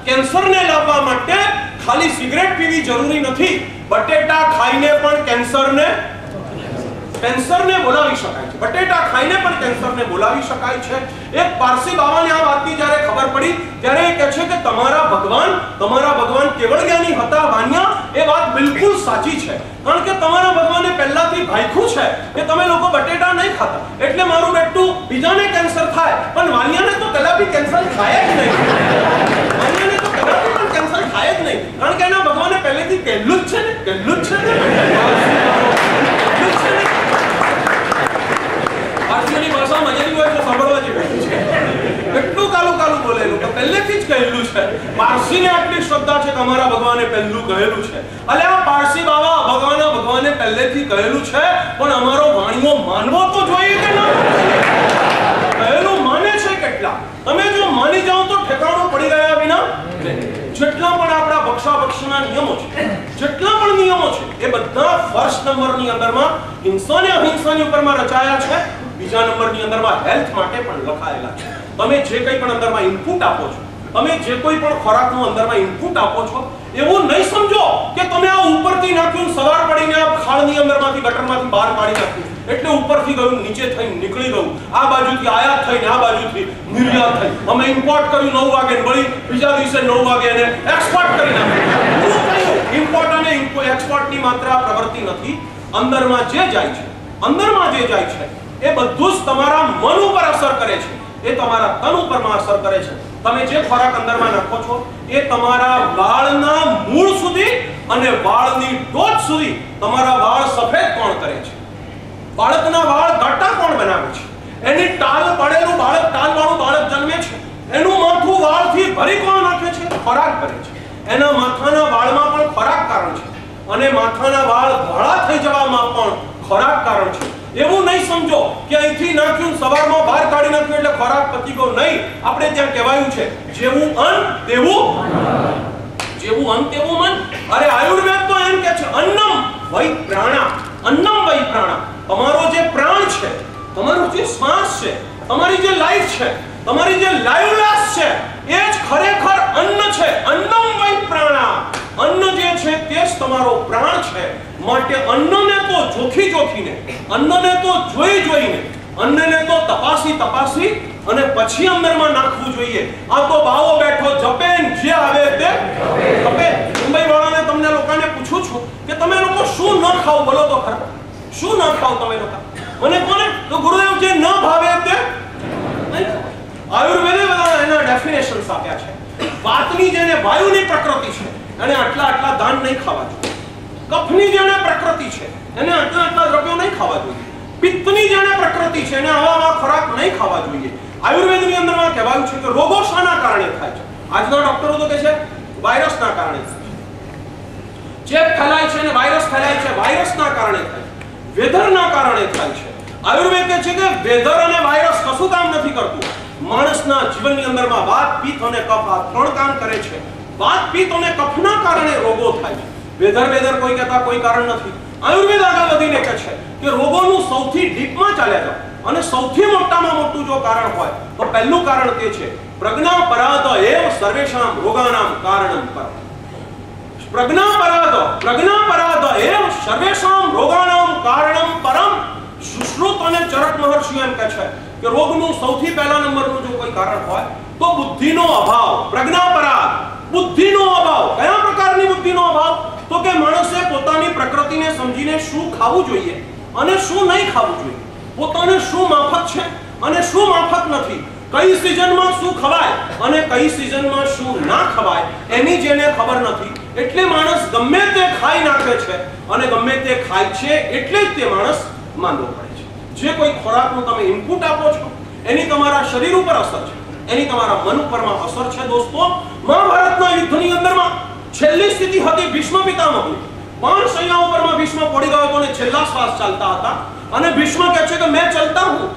Speaker 1: કેન્સરને લાવવા માટે ખાલી સિગરેટ પીવી જરૂરી નથી, બટેટા ખાઈને પણ કેન્સરને બોલાવી શકાય છે. બટેટા ખાઈને પણ કેન્સરને બોલાવી શકાય છે. એક પારસી બાવાને આ વાતની જ્યારે ખબર પડી ત્યારે એ કહે છે કે તમારા ભગવાન કેવળ જ્ઞાની હતા વાન્યા, એ વાત બિલકુલ સાચી છે. કારણ કે તમારા ભગવાને પહેલાથી ભાઈખું છે કે તમે લોકો બટેટા નહીં ખાતા એટલે મારું બેટું બીજાને કેન્સર થાય, પણ વાન્યાને તો કદાપી કેન્સર થાય જ નહીં. વાન્યાને તો કદાપી પણ કેન્સર થાય જ નહીં, કારણ કે એના ભગવાને પહેલેથી કહેલું જ છે ને. ભારતીયોની ભાષા મજાની હોય તો સાંભળવા જેવી છે. એટલું કાલું બોલેલું તો પહેલેથી જ કહેલું છે. પારસીને આટલી શ્રદ્ધા છે કે અમારા ભગવાને પહેલું કહેલું છે. અલે આ પારસી બાવા ભગવાને પહેલેથી કહેલું છે, પણ અમારો વાણીઓ માનવો તો જોઈએ કે ના? કહેલું માને છે કેટલા? તમે જો માની જાઓ તો ઠેકાણું પડી ગયા વિના જેટલા પણ આપણા ભક્ષાભક્ષના નિયમો છે, જેટલા પણ નિયમો છે એ બધા અંદરમાં હિંસા અને અહિંસાની ઉપરમાં રચાયા છે, બીજા નંબરની અંદરમાં હેલ્થ માટે પણ લખાયેલા છે. તમે જે કંઈ પણ અંદરમાં ઇનપુટ આપો છો, તમે જે કોઈ પણ ખોરાકનું અંદરમાં ઇનપુટ આપો છો, એવું નહીં સમજો કે તમે આ ઉપરથી નાખ્યું, સવાર પડીને આ ખાળની અંદરમાંથી ગટરમાંથી બહાર કાઢી નાખ્યું એટલે ઉપરથી ગયું, નીચે થઈને નીકળી ગયું, આ બાજુથી આયાત થઈને આ બાજુથી નિર્યાત થઈ, અમે ઇમ્પોર્ટ કર્યું 9 વાગે વળી બીજા દિવસે 9 વાગે એને એક્સપોર્ટ કરી નાખ્યું. ઇમ્પોર્ટ અને એક્સપોર્ટની માત્ર પ્રવૃત્તિ નથી. અંદરમાં જે જાય છે, અંદરમાં જે જાય છે એ બધું જ તમારા મન ઉપર અસર કરે છે, એ તમારા તન ઉપરમાં અસર કરે છે. તમે જે ખોરાક અંદરમાં નાખો છો એ તમારા વાળના મૂળ સુધી અને વાળની ટોચ સુધી તમારા વાળ સફેદ કોણ કરે છે, બાળકના વાળ ઘાટા કોણ બનાવે છે, એની ટાલ પડેલું બાળક, ટાલવાળું બાળક જન્મે છે, એનું માથું વાળથી ભરી કોણ નાખે છે, ખોરાક કરે છે. એના માથાના વાળમાં પણ ખોરાક કારણ છે અને માથાના વાળ ધોળા થઈ જવામાં પણ ખોરાક કારણ છે. એવું નહીં સમજો કે અહીંથી નાખ્યું, સવારમાં બહાર કાઢી નાખ્યું એટલે ખોરાક પતી ગયો. નહીં, આપણે ત્યાં કહેવાયું છે જેવું અન્ન તેવું મન. અરે આયુર્વેદ તો એમ કહે છે અન્નમ વૈ પ્રાણા, અન્નમ વૈ પ્રાણા. તમારો જે પ્રાણ છે, તમારો જે શ્વાસ છે, તમારી જે લાઈફ છે, તમારી જે લાઈવલાસ છે એ જ ખરેખર અન્ન છે. અન્નમ વૈ પ્રાણા. અન્ન જે છે તે જ તમારો પ્રાણ છે. માટે અન્નને તો જોખીને, અન્નને તો જોઈને, અન્નને તો તપાસી અને પછી અંદરમાં નાખવું જોઈએ. આ તો બાવો બેઠો જપે જે આવે તે ખપે. મુંબઈ વાળાને તમને લોકોને પૂછું છું કે તમે લોકો શું ન ખાવ, બોલો તો ખરા, શું ન ખાવ તમે લોકો? મને કોને તો ગુરુદેવ જે ન ભાવે તે નહીં. આયુર્વેદે બધા એના ડેફિનેશન્સ આપ્યા છે. વાતની જેને વાયુની પ્રકૃતિ છે એને આટલા દાન નહીં ખાવા જોઈએ. કફની જેને પ્રકૃતિ છે એને આટલા દ્રવ્યો નહીં ખાવા જોઈએ. પિત્તની જેને પ્રકૃતિ છે એને આવા ખોરાક નહીં ખાવા જોઈએ. આયુર્વેદની અંદરમાં કહેવાયું છે કે રોગો શાના કારણે થાય છે? આજના ડોક્ટરો તો કહે છે વાયરસના કારણે થાય છે. ચેપ ફેલાય છે અને વાયરસ ફેલાય છે, વાયરસના કારણે થાય છે, વેધરના કારણે થાય છે. આયુર્વેદ કહે છે કે વેધર અને વાયરસ કશું કામ નથી કરતું. માણસના જીવનની અંદરમાં વાત, પિત્ત અને કફ આ 3 કામ કરે છે. વાત, પિત્ત અને કફના કારણે રોગો થાય છે. વેધર કોઈ કહેતા કોઈ કારણ નથી. આયુર્વેદ આગળ વધીને કહે છે કે રોગોનું સૌથી ડીપમાં ચાલ્યા જાવ અને સૌથી મોટામાં મોટું જો કારણ હોય તો પહેલું કારણ તે છે પ્રજ્ઞાપરાધ એવ સર્વેષામ રોગાનામ કારણમ પરમ. પ્રજ્ઞાપરાધ એવ સર્વેષામ રોગાનામ કારણમ પરમ. સુશ્રુત અને ચરક મહર્ષિ એમ કહે છે કે રોગનું સૌથી પહેલા નંબરનું જો કોઈ કારણ હોય તો બુદ્ધિનો અભાવ. પ્રજ્ઞાપરાધ, બુદ્ધિનો અભાવ. કયા પ્રકારની બુદ્ધિનો અભાવ? તો કે માણસે પોતાની પ્રકૃતિને સમજીને શું ખાવું જોઈએ અને શું નહીં ખાવું જોઈએ, પોતાને શું માફક છે અને શું માફક નથી, કઈ સિઝનમાં શું ખવાય અને કઈ સિઝનમાં શું ના ખવાય એની જેને ખબર નથી. એટલે માણસ ગમે તે ખાઈ નાખે છે અને ગમે તે ખાય છે એટલે જ તે માણસ માંદો પડે છે. જે કોઈ ખોરાકનું તમે ઇનપુટ આપો છો એની તમારા શરીર ઉપર અસર છે, એની તમારા મન ઉપરમાં અસર છે. દોસ્તો, મહાભારતના યુદ્ધની અંદરમાં છેલ્લી સ્થિતિ હતી ભીષ્મ પિતામહની. 5 સૈયા ઉપરમાં ભીષ્મ પડી ગયો હતો અને છેલ્લા શ્વાસ ચાલતા હતા અને ભીષ્મ કહે છે કે मैं चलता हूं,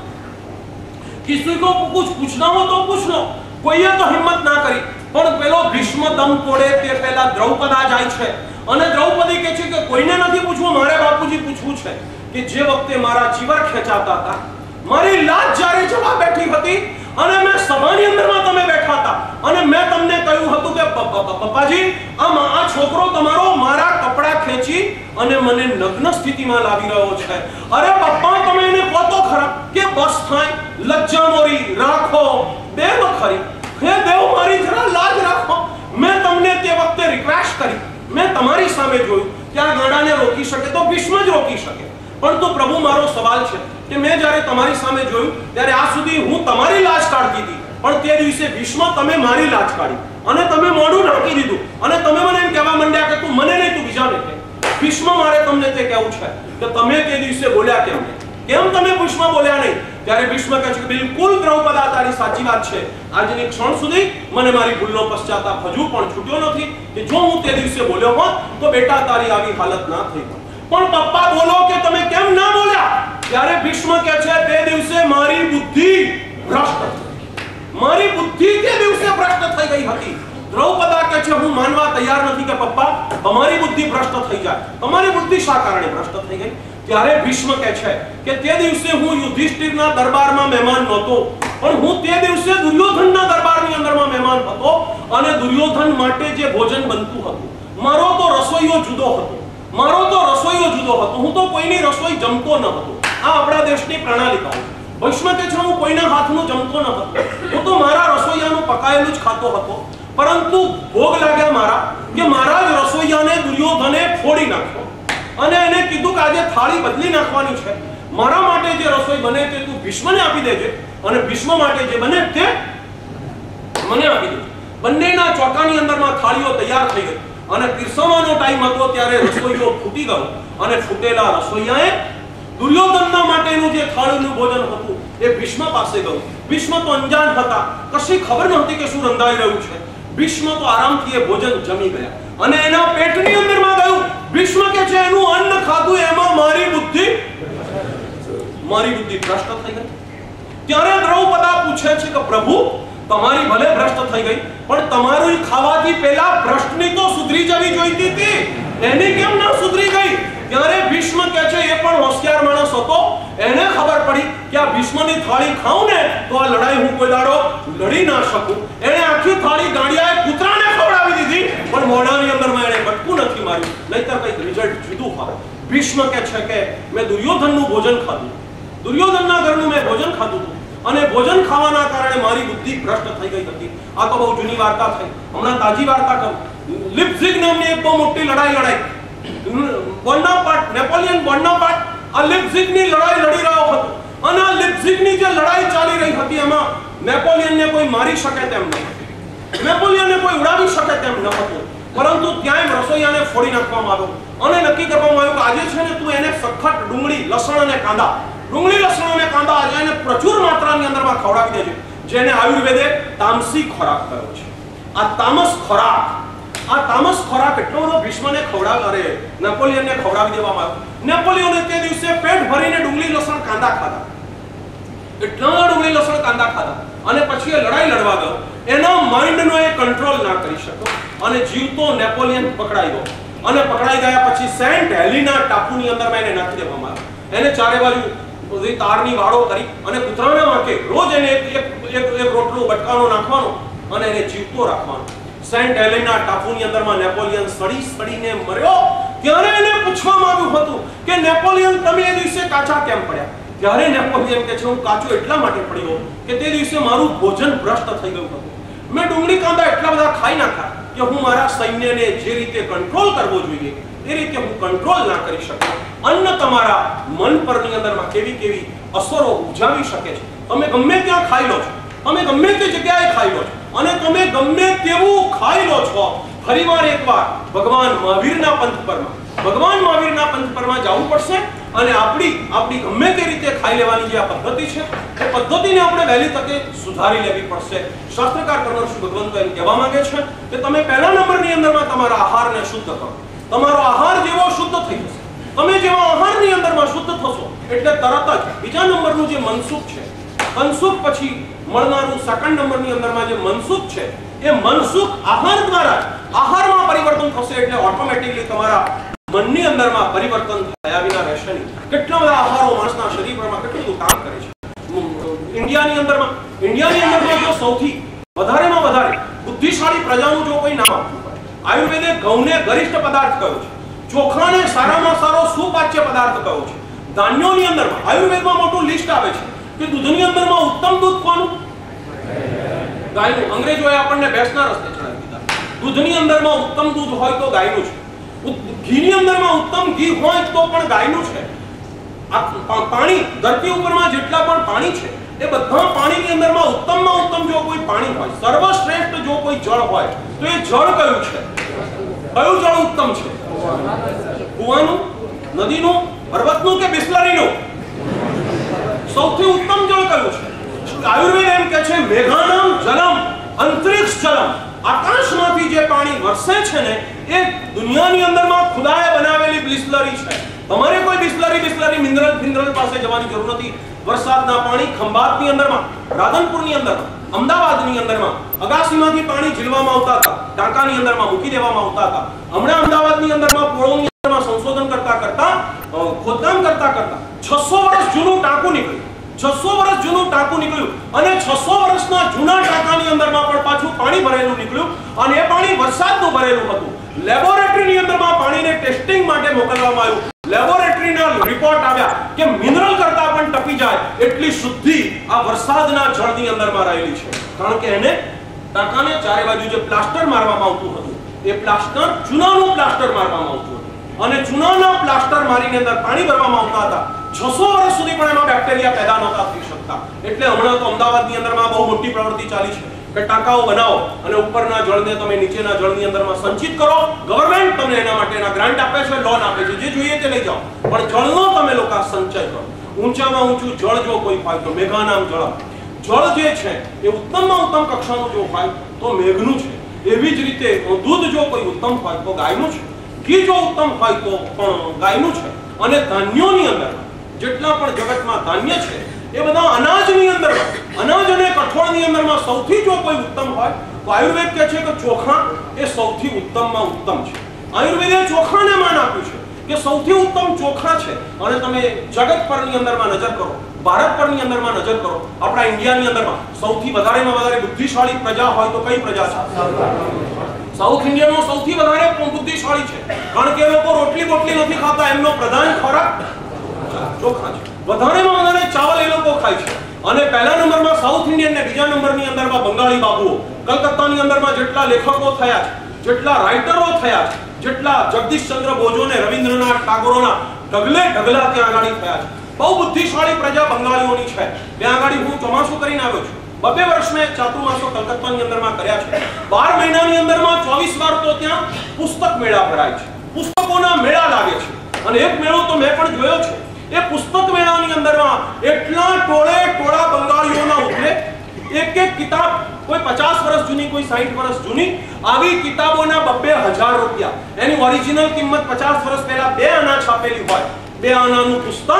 Speaker 1: किसी को कुछ पूछना हो तो पूछ लो. કોઈએ તો હિંમત ના કરી, પણ પેલો ભીષ્મ દમ તોડે તે પહેલા દ્રૌપદા જાય છે અને દ્રૌપદી કહે છે કે કોઈને નથી પૂછવું, મારે બાપુજી પૂછવું છે કે જે વખતે મારા ચીવર ખેંચાતા હતા, મારી લાજ જ્યારે જવા બેઠી હતી અને મેં સભાની અંદરમાં તમે બેઠા હતા અને મેં તમને કહ્યું હતું કે પપ્પાજી આ છોકરો તમારો મારા કપડા ખેંચી અને મને નગ્ન સ્થિતિમાં લાવી રહ્યો છે. અરે પપ્પા તમે એને કહો તો ખરા કે બસ થાય, લજ્જા મોરી રાખો, દેવ ખરી, હે દેવ મારી જરા લાજ રાખો. મેં તમને તે વખતે રિક્વેસ્ટ કરી, મેં તમારી સામે જોયું કે આ ગાડાને રોકી શકે તો ભીષ્મ જ રોકી શકે, પણ તો પ્રભુ મારો સવાલ છે કે મેં જ્યારે તમારી સામે જોયું ત્યારે આ સુધી હું તમારી લાજ કાઢતી હતી, પણ તે દિવસે ભીષ્મ તમે મારી લાજ કાઢી અને તમે મોઢું ઢાંકી દીધું અને તમે મને એમ કહેવા માંડ્યા કે તું મને નહીં તું બીજાને કહે. ભીષ્મ મારે તમને તે કહેવું છે કે તમે તે દિવસે બોલ્યા કેમ તમે ભીષ્મ બોલ્યા નહીં? ત્યારે ભીષ્મ કહે છે કે બિલકુલ દ્રૌપદા તારી સાચી વાત છે. આજની ક્ષણ સુધી મને મારી ભૂલનો પશ્ચાતાપ હજુ પણ છૂટ્યો નથી કે જો હું તે દિવસે બોલ્યો હોત તો બેટા તારી આવી હાલત ના થઈ હોત. પણ પપ્પા બોલો કે તમે કેમ ના બોલ્યા? ત્યારે ભીષ્મ કહે છે તે દિવસે મારી બુદ્ધિ ભ્રષ્ટ થઈ, મારી બુદ્ધિ તે દિવસે ભ્રષ્ટ થઈ ગઈ હતી. દ્રૌપદા કહે છે હું માનવા તૈયાર નથી કે પપ્પા તમારી બુદ્ધિ ભ્રષ્ટ થઈ જાય. તમારી બુદ્ધિ શા કારણે ભ્રષ્ટ થઈ ગઈ? ત્યારે ભીષ્મ કહે છે કે તે દિવસે હું યુધિષ્ઠિરના દરબારમાં મહેમાન નહોતો, પણ હું તે દિવસે દુર્યોધનના દરબારની અંદરમાં મહેમાન હતો અને દુર્યોધન માટે જે ભોજન બનતું હતું, મારો તો રસોઈયો જુદો હતો, હું તો કોઈની રસોઈ જમતો ન હતો. આ આપણા દેશની પ્રણાલિકા. ભીષ્મ કહે છે હું કોઈના હાથનું જમતો ન હતો, હું તો મારા રસોઈયાનું પકાયેલું જ ખાતો હતો, પરંતુ ભોગ લાગ્યા મારા કે મારા જ રસોઈયાને દુર્યોધને ફોડી નાખ્યો અને એને કીધું કે આજે થાળી બદલી નાખવાની છે, મારા માટે જે રસોઈ બને તે તું ભીષ્મને આપી દેજે અને ભીષ્મ માટે જે બને તે મને આપી દેજે. બંનેના ચોકાની અંદરમાં થાળીઓ તૈયાર થઈ ગઈ અને પીરસવાનો ટાઈમ હતો ત્યારે રસોઈયો ફૂટી ગયો અને ફૂટેલા રસોઈયાએ દુર્યોધનના માટેનું જે થાળીનું ભોજન હતું એ ભીષ્મ પાસે ગયું. ભીષ્મ તો અંજાન હતા, કશી ખબર નહોતી કે શું રંધાઈ રહ્યું છે. ભીષ્મ તો આરામથી એ ભોજન જમી ગયા અને એના પેટની અંદરમાં ગયું. ભીષ્મ કે છે એનું અન્ન ખાધું એમાં મારી બુદ્ધિ ભ્રષ્ટ થઈ ગઈ. ત્યારે દ્રૌપદા પૂછે છે કે પ્રભુ તમારી ભલે ભ્રષ્ટ થઈ ગઈ, પણ તમારું ખાવાથી પહેલા ભ્રષ્ટની તો સુધરી જવી જોઈતી હતી, એની કેમ ન સુધરી ગઈ? ત્યારે ભીષ્મ કહે છે એ પણ હોશિયાર માણસ હતો, એને ખબર પડી કે આ ભીષ્મની થાળી ખાઉં ને તો આ લડાઈ હું કોઈ દાડો લડી ના શકું. એણે આખી થાળી ગાંડિયાએ કૂતરાને ખવડાવી દીધી, પણ મોઢાની અંદરમાં એણે બટકું નથી માર્યું, નહીતર કંઈક રિઝલ્ટ જુદું હોય. ભીષ્મ કહે છે કે મેં દુર્યોધનનું ભોજન ખાધું, દુર્યોધનના ઘરનું મેં ભોજન ખાધું અને ભોજન ખાવાના કારણે મારી બુદ્ધિ ભ્રષ્ટ થઈ ગઈ હતી. આ તો બહુ જૂની વાર્તા થઈ. હમણાં તાજી વાર્તા કહું. લિપ્ઝિગ નામની એક બહુ મોટી લડાઈ બોનાપાર્ટ, નેપોલિયન બોનાપાર્ટ આ લિપ્ઝિગની લડાઈ લડી રહ્યો હતો અને આ લિપ્ઝિગની જે લડાઈ ચાલી રહી હતી એમાં નેપોલિયનને કોઈ મારી શકે તેમ ન હતું, નેપોલિયનને કોઈ ઉડાવી શકે તેમ ન હતું, પરંતુ ત્યાં રસોઈયાને ફોડી નાખવામાં આવ્યો અને નક્કી કરવામાં આવ્યું કે આજે છે ને તું એને સખત ડુંગળી લસણ અને કાંદા આજે એને પ્રચુર માત્રાની અંદરમાં ખવડાવી દેજે, જેને આયુર્વેદે તામસી ખોરાક કહ્યો છે. આ તામસ ખોરાક એટલો બધો ભીષ્મને નેપોલિયનને ખવડાવી દેવામાં આવ્યો. નેપોલિયને તે દિવસે પેટ ભરીને ડુંગળી લસણ કાંદા ખાધા, એટલા ડુંગળી લસણ કાંદા ખાધા અને પછી એ લડાઈ લડવા ગયો. એના માઇન્ડનો એ કંટ્રોલ ના કરી શક્યો અને જીવતો નેપોલિયન પકડાઈ ગયો અને પકડાઈ ગયા પછી સેન્ટ હેલિના ટાપુની અંદરમાં એને નાખી દેવામાં આવ્યો. એને ચારે બાજુ તારની વાળો કરી અને કૂતરાના વાંકે રોજ એને એક રોટલો બટકાનો નાખવાનો અને એને જીવતો રાખવાનો. સેન્ટ હેલેના ટાપુની અંદરમાં નેપોલિયન સડીને મર્યો. ત્યારે એને પૂછવામાં આવ્યું હતું કે નેપોલિયન તમે એ દિવસે કાચા કેમ પડ્યા? ત્યારે નેપોલિયન કહે છે હું કાચો એટલા માટે પડ્યો કે તે દિવસે મારું ભોજન ભ્રષ્ટ થઈ ગયું હતું. મેં ડુંગળી કાંદા એટલા બધા ખાઈ નાખ્યા કે હું મારા સૈન્યને જે રીતે કંટ્રોલ કરવો જોઈએ એ રીતે હું કંટ્રોલ ના કરી શક્યો. અન્ન તમારા મન પરની અંદરમાં કેવી અસરો ઉજાવી શકે છે. તમે ગમે ત્યાં ખાઈ લો છો, તમે ગમે તે જગ્યાએ ખાઈ લો છો અને તમે ગમે તેવું ખાઈ લો છો. ફરીવાર એકવાર ભગવાન મહાવીરના પંથ પરમાં જવું પડશે અને આપણી ગમે તે રીતે ખાઈ લેવાની જે આ પદ્ધતિ છે એ પદ્ધતિને આપણે વહેલી તકે સુધારી લેવી પડશે. શાસ્ત્રકાર કર્મર્ષિ ભગવંતો એમ કહેવા માંગે છે કે તમે પહેલા નંબરની અંદરમાં તમારા આહારને શુદ્ધ કરો. તમારો આહાર જેવો શુદ્ધ થઈ જશે, તમે જેવા આહારની અંદરમાં શુદ્ધ થશો એટલે તરત જ બીજા નંબરનું જે મનસુખ છે, મનસુખ પછી મળનારું સેકન્ડ નંબરની અંદરમાં જે મનસુખ છે એ મનસુખ આહાર દ્વારા આહારમાં પરિવર્તન થશે એટલે ઓટોમેટિકલી તમારા મનની અંદરમાં પરિવર્તન થયા વિના રહેશે નહીં. કેટલા બધા આહારો માણસના શરીર પરમાં કેટલું બધું કામ કરે છે. ઇન્ડિયાની અંદરમાં જો સૌથી વધારેમાં વધારે બુદ્ધિશાળી પ્રજાનું જો કોઈ નામ આપવું પડે, આયુર્વેદે ઘઉંને ગરિષ્ઠ પદાર્થ કહ્યો છે, ચોખાને સારામાં સારો સુપાચ્ય પદાર્થ કહ્યો છે. ધાન્યોની અંદરમાં આયુર્વેદમાં મોટું લિસ્ટ આવે છે કે દૂધની અંદરમાં ઉત્તમ દૂધ કોનું? ગાયનું. અંગ્રેજોએ આપણને ભેંસના રસ્તે ચડાવી દીધા. દૂધની અંદરમાં ઉત્તમ દૂધ હોય તો ગાયનું છે. ઘીની અંદરમાં ઉત્તમ ઘી હોય તો પણ ગાયનું છે. પાણી ધરતી ઉપરમાં જેટલા પણ પાણી છે એ બધા પાણીની અંદરમાં ઉત્તમમાં ઉત્તમ જો કોઈ પાણી હોય, સર્વશ્રેષ્ઠ જો કોઈ જળ હોય તો એ જળ કયું છે? કયું જળ ઉત્તમ છે? કુવાનું, નદીનું, પર્વતનું કે બિસ્લરીનું? સૌથી ઉત્તમ જળ કયું છે? આયુર્વેદ એમ કહે છે મેઘાનામ જલમ અંતરિક્ષ જલમ. આકાશમાંથી જે પાણી વરસે છે ને એ દુનિયાની અંદરમાં ખુદાએ બનાવેલી બિસ્લરી છે. તમારે કોઈ બિસ્લરી મિનરલ પાસે જવાની જરૂર નથી. વરસાદના પાણી ખંભાતની અંદરમાં, રાધનપુરની અંદરમાં, અમદાવાદની અંદરમાં અગાસીમાંથી પાણી ઝીલવામાં આવતા હતા, ટાંકાની અંદરમાં મૂકી દેવામાં આવતા હતા. હમણાં અમદાવાદની અંદરમાં પોળોની અંદરમાં સંશોધન કરતા ખોદકામ કરતા કરતા 600 વર્ષ જૂનું ટાંકું નીકળ્યું, 600 વર્ષ જૂનું ટાંકું નીકળ્યું અને 600 વર્ષના જૂના ટાંકાની અંદરમાં પણ પાછું પાણી ભરેલું નીકળ્યું અને એ પાણી વરસાદનું ભરેલું હતું. લેબોરેટરીની અંદરમાં પાણીને ટેસ્ટિંગ માટે મોકલવામાં આવ્યું. લેબોરેટરીના રિપોર્ટ આવ્યા કે મિનરલ કરતા પણ ટપી જાય એટલી શુદ્ધિ આ વરસાદના જળની અંદરમાં રહેલી છે. કારણ કે એને ટાંકાને ચારે બાજુ જે પ્લાસ્ટર મારવામાં આવતું હતું એ પ્લાસ્ટર ચૂનાનું પ્લાસ્ટર મારવામાં આવતું હતું અને ચૂનાના પ્લાસ્ટર મારીને અંદર પાણી ભરવામાં આવતા હતા. 600 વર્ષ સુધી પણ એમાં બેક્ટેરિયા પેદા નહોતા થઈ શકતા. એટલે હમણાં તો અમદાવાદની અંદરમાં બહુ મોટી પ્રવૃત્તિ ચાલી છે કે ટાંકાઓ બનાવો અને ઉપરના જળને તમે નીચેના જળની અંદરમાં સંચિત કરો. ગવર્નમેન્ટ તમને એના માટેના ગ્રાન્ટ આપે છે, લોન આપે છે, જે જોઈએ તે લઈ જાઓ, પણ જળનો તમે લોકો સંચય કરો. ઊંચામાં ઊંચું જળ જો કોઈ હોય તો મેઘાનામ જળ. જળ જે છે એ ઉત્તમમાં ઉત્તમ કક્ષાનું જો હોય તો મેઘનું છે. એવી જ રીતે દૂધ જો કોઈ ઉત્તમ હોય તો ગાયનું છે, ઘી જો ઉત્તમ હોય તો પણ ગાયનું છે. અને ધાન્યોની અંદર જેટલા પણ જગતમાં ધાન્ય છે એ બધા અનાજની અંદર, અનાજ અને કઠોળની અંદરમાં સૌથી જો કોઈ ઉત્તમ હોય તો આયુર્વેદ કહે છે કે ચોખા એ સૌથી ઉત્તમમાં ઉત્તમ છે. આયુર્વેદે ચોખાને માન આપ્યું છે કે સૌથી ઉત્તમ ચોખા છે. અને તમે જગત પરની અંદરમાં નજર કરો, ભારત પરની અંદરમાં નજર કરો, આપણા ઇન્ડિયાની અંદરમાં સૌથી વધારેમાં વધારે બુદ્ધિશાળી પ્રજા હોય તો કઈ પ્રજા છે? સાઉથ ઇન્ડિયાનો સૌથી વધારે બુદ્ધિશાળી છે. કારણ કે એ લોકો રોટલી બોટલી નથી ખાતા, એમનો પ્રધાન ખોરાક ચોખા છે. વધારેમાં વધારે ચાવલ એ લોકો ખાય છે. અને પહેલા નંબરમાં સાઉથ ઇન્ડિયન ને બીજા નંબરની અંદરમાં બંગાળી બાબુઓ. કલકત્તાની અંદરમાં જેટલા લેખકો થયા છે, જેટલા રાઇટરો થયા છે, જેટલા જગદીશચંદ્ર બોઝો ને રવિન્દ્રનાથ ટાગોરના ઢગલે ઢગલા ત્યાં આગળ થયા છે. બહુ બુદ્ધિશાળી પ્રજા બંગાળીઓની છે. ત્યાં આગળ હું ચોમાસું કરીને આવ્યો છું. 2 વર્ષ મેં ચાતુર્માસો કલકત્તાની અંદરમાં કર્યા છે. 12 મહિનાની અંદરમાં 24 વાર તો ત્યાં પુસ્તક મેળા ભરાય છે, પુસ્તકોના મેળા લાગે છે. અને એક મેળો તો મેં પણ જોયો છે. એ પુસ્તક મેળાની અંદરમાં એટલા ટોળા બંગાળીઓના ઉતરે. એક કિતાબ કોઈ 50 વર્ષ જૂની, કોઈ 60 વર્ષ જૂની, આવી કિતાબોના 2,000 રૂપિયા. એની ઓરિજિનલ કિંમત 50 વર્ષ પહેલા 2 આના છાપેલી હોય. 2 આનાનું પુસ્તક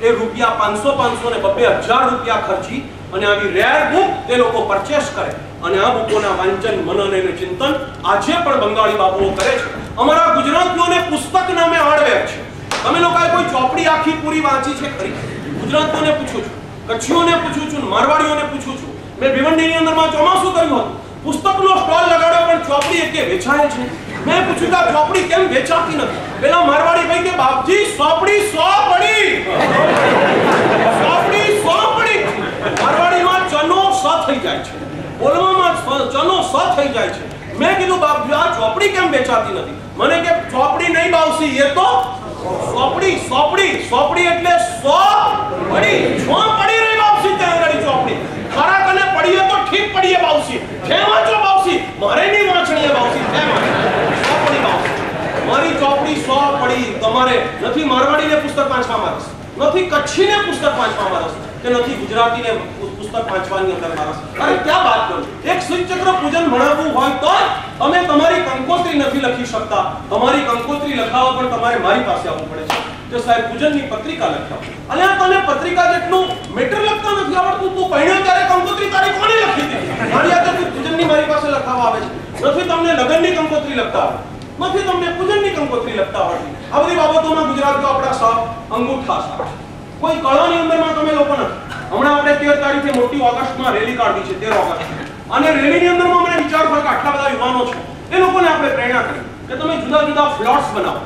Speaker 1: એ રૂપિયા 500 ને 2,000 રૂપિયા ખર્ચી અને આવી રેર બુક તે લોકો પરચેસ કરે. અને આ બુકોના વાંચન, મનન અને ચિંતન આજે પણ બંગાળી બાબુઓ કરે છે. અમારા ગુજરાતીઓને પુસ્તક નામે આડવેર છે. તમે લોકોએ કોઈ ચોપડી આખી પૂરી વાંચી છે ખરી? ગુજરાતીઓને પૂછું છું, કચ્છીઓને પૂછું છું, મારવાડીઓને પૂછું છું. મેં ભિવંડીની અંદરમાં ચોમાસું કર્યું હતું, પુસ્તકનો સ્ટોલ લગાડ્યો પણ ચોપડી એકે વેચાય છે. મેં પૂછ્યું કે આ ચોપડી કેમ વેચાતી નથી? પેલા મારવાડી ભાઈ કે બાપજી ચોપડી 100 પડી, ચોપડી 100 પડી. મારવાડીમાં ચનો 100 થઈ જાય છે, બોલવામાં ચનો 100 થઈ જાય છે. મેં કીધું બાપજી આ ચોપડી કેમ વેચાતી નથી? મને કે ચોપડી નહીં બાવસી, એ તો સોપડી. સોપડી એટલે 100 પડી, 6 પડી રહી બાવસી. ત્યાં આગળ ચોપડી ખરા કને પડીએ તો ઠીક પડીએ બાવસી. જે વાંચો બાવસી, મારે નહીં વાંચણીએ બાવસી. જે ચોપડી બાવસી, મારી ચોપડી 100 પડી. તમારે નથી મારવાડીને પુસ્તક વાંચવામાં રસ, નથી કચ્છીને પુસ્તક વાંચવામાં રસ, કે નથી ગુજરાતીને પુસ્તક વાંચવાની અંદર રસ. અરે ક્યાં વાત કરું? એક શ્રીચક્ર પૂજન ભણાવવું હોય તો તમે તમારી કંકોત્રી નથી લખી શકતા. તમારી કંકોત્રી લખાવવા પણ તમારે મારી પાસે આવવું પડે છે કે સાહેબ પૂજનની પત્રિકા લખાવો. અને તને પત્રિકા જેટલું મીટર લખતા નથી આવડતું, તું પહેણ્યો ત્યારે કંકોત્રી તારી કોને લખી હતી? મારી આ તું પૂજનની મારી પાસે લખાવવા આવે છે. નથી તમને લગ્નની કંકોત્રી લખતા આવડતી, નથી તમને પૂજનની કંકોત્રી લખતા આવડતી. આ બધી બાબતોમાં ગુજરાતીઓ આપણા સાફ અંગૂઠા સાફ. કોઈ કળાની અંદરમાં તમે લોકો નથી. હમણાં આપણે 13 તારીખે મોટી ઓગસ્ટમાં રેલી કાઢી છે, 13 ઓગસ્ટ. અને રેલીની અંદરમાં મને વિચાર થયો કે આટલા બધા યુવાનો છે, એ લોકોને આપણે પ્રેરણા કરી કે તમે જુદા જુદા ફ્લોટ્સ બનાવો,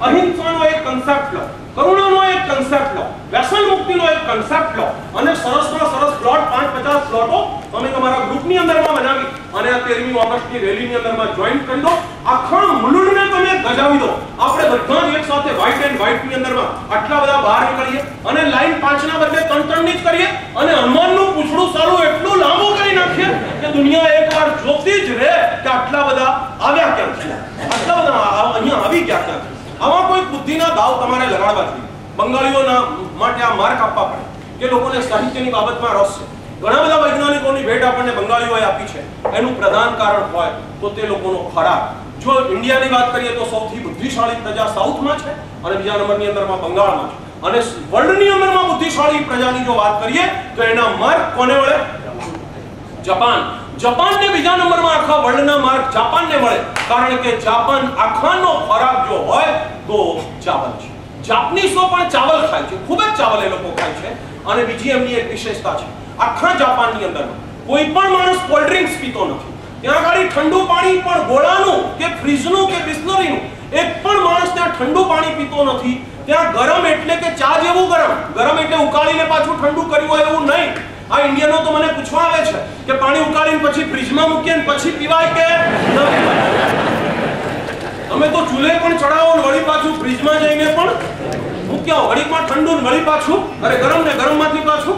Speaker 1: અહિંસાનો એક કન્સેપ્ટ લો, કરુણાનો એક કન્સેપ્ટ લો, વ્યસન મુક્તિનો એક કન્સેપ્ટ લો અને સરસમાં સરસ પ્લોટ 5-50 પ્લોટો તમે તમારા ગ્રુપની અંદરમાં બનાવી અને આ 13મી ઓગસ્ટની રેલીની અંદરમાં જોઈન કરી દો. આખા મુલુંડને તમે ગજાવી દો. આપણે બધા જ એક સાથે વ્હાઈટ એન્ડ વ્હાઈટની અંદરમાં આટલા બધા બહાર નીકળીએ અને લાઈન 5ના બદલે 3-3 ની જ કરીએ અને હનુમાનનું પૂંછડું સારું એટલું લાંબુ કરી નાખીએ કે દુનિયા એકવાર જોતી જ રહે કે આટલા બધા આવ્યા ક્યાંથી, આટલા બધા અહીંયા આવી ગયા ક્યાંથી. આવા કોઈ બુદ્ધિના દાવ તમારે લગાડવા જોઈએ. બંગાળીઓના માટે આ માર્ક આપવા પડે કે લોકોને સાહિત્યની બાબતમાં રસ છે. ઘણા બધા વૈજ્ઞાનિકોની ભેટ આપણને બંગાળીઓએ આપી છે. એનું પ્રધાન કારણ હોય તો તે લોકોનો ખોરાક. જો ઇન્ડિયાની વાત કરીએ તો સૌથી બુદ્ધિશાળી પ્રજા સાઉથમાં છે અને બીજા નંબરની અંદરમાં બંગાળમાં છે. અને વર્લ્ડની અંદરમાં બુદ્ધિશાળી પ્રજાની જો વાત કરીએ તો એના માર્ક કોને મળે? જાપાન. જાપાનને બીજા નંબરમાં આખા વર્લ્ડના માર્ક જાપાનને મળે. કારણ કે જાપાન આખાનો ખોરાક જો હોય તો ચાવલ છે. જાપાનીસો પણ ચાવલ ખાય છે, ખૂબ જ ચાવલ એ લોકો ખાય છે. અને બીજી એમની એક વિશેષતા છે, આખા જાપાનની અંદર કોઈ પણ માણસ કોલ્ડ ડ્રિંક્સ પીતો નથી. ત્યાં આગળ ઠંડુ પાણી પણ ગોળાનું કે ફ્રીજનું કે બિસ્લરીનું એક પણ માણસ ત્યાં ઠંડુ પાણી પીતો નથી. ત્યાં ગરમ એટલે કે ચા જેવું ગરમ, ગરમ એટલે ઉકાળીને પાછું ઠંડુ કર્યું હોય એવું નહીં. આ ઇન્ડિયનો તો મને પૂછવા આવે છે કે પાણી ઉકાળીને પછી ફ્રીજમાં મૂકીએ ને પછી પીવાય કે ન પીવાય. અમે તો ચૂલે પણ ચડાવો ને વળી પાછું ફ્રીજમાં જઈને પણ મૂક્યા, વળીમાં ઠંડુ ને વળી પાછું ગરમ ને ગરમમાંથી પાછું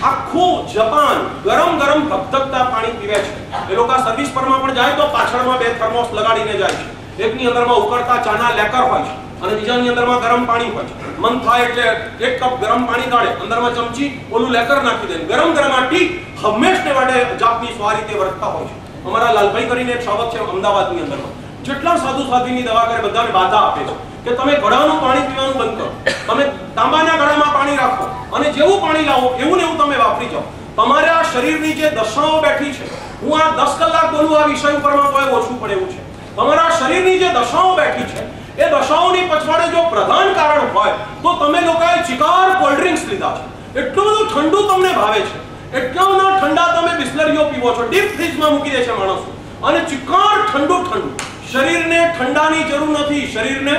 Speaker 1: આખું જાપાન ગરમ ગરમ ધબધબતા પાણી પીવે છે. એ લોકો સર્વિસ પરમાં પણ જાય તો પાછળમાં 2 થર્મોસ લગાડીને જાય છે. એકની અંદરમાં ઉકળતા ચાના લેકર હોય છે અને બીજાની અંદરમાં ગરમ પાણી હોય છે. મન થાય એટલે 1 કપ ગરમ પાણી કાઢે, અંદરમાં ચમચી ઓલું લેકર નાખી દે, ગરમ ગરમ આ ટી હંમેશને માટે જાપનીઝ આ રીતે વર્તતા હોય છે. અમારા લાલભાઈ કરીને એક સાવક છે અમદાવાદની અંદરમાં, જેટલા સાધુ સાધ્વીની દવા કરે બધાને બાધા આપે છે કે તમે ઘડાનું પાણી પીવાનું બંધ કરો, તમે તાંબાના ઘડામાં પાણી રાખો અને જેવું પાણી લાવો એવું ને એવું તમે વાપરી જાઓ. તમારા શરીરની જે દશાઓ બેઠી છે, હું આ 10 કલાક બોલું આ વિષય ઉપરમાં કોઈ ઓછું પડે એવું છે. તમારા શરીરની જે દશાઓ બેઠી છે એ દશાઓની પછવાડે જો પ્રધાન કારણ હોય તો તમે લોકોએ ચિકાર કોલ્ડ ડ્રિંક્સ લીધા છે. એટલું બધું ઠંડુ તમને ભાવે છે, એટલા બધા ઠંડા તમે બિસ્લરીઓ પીવો છો, ડીપ ફ્રીજમાં મૂકી દે છે માણસો અને ચિકાર ઠંડુ ઠંડુ. શરીરને ઠંડાની જરૂર નથી, શરીરને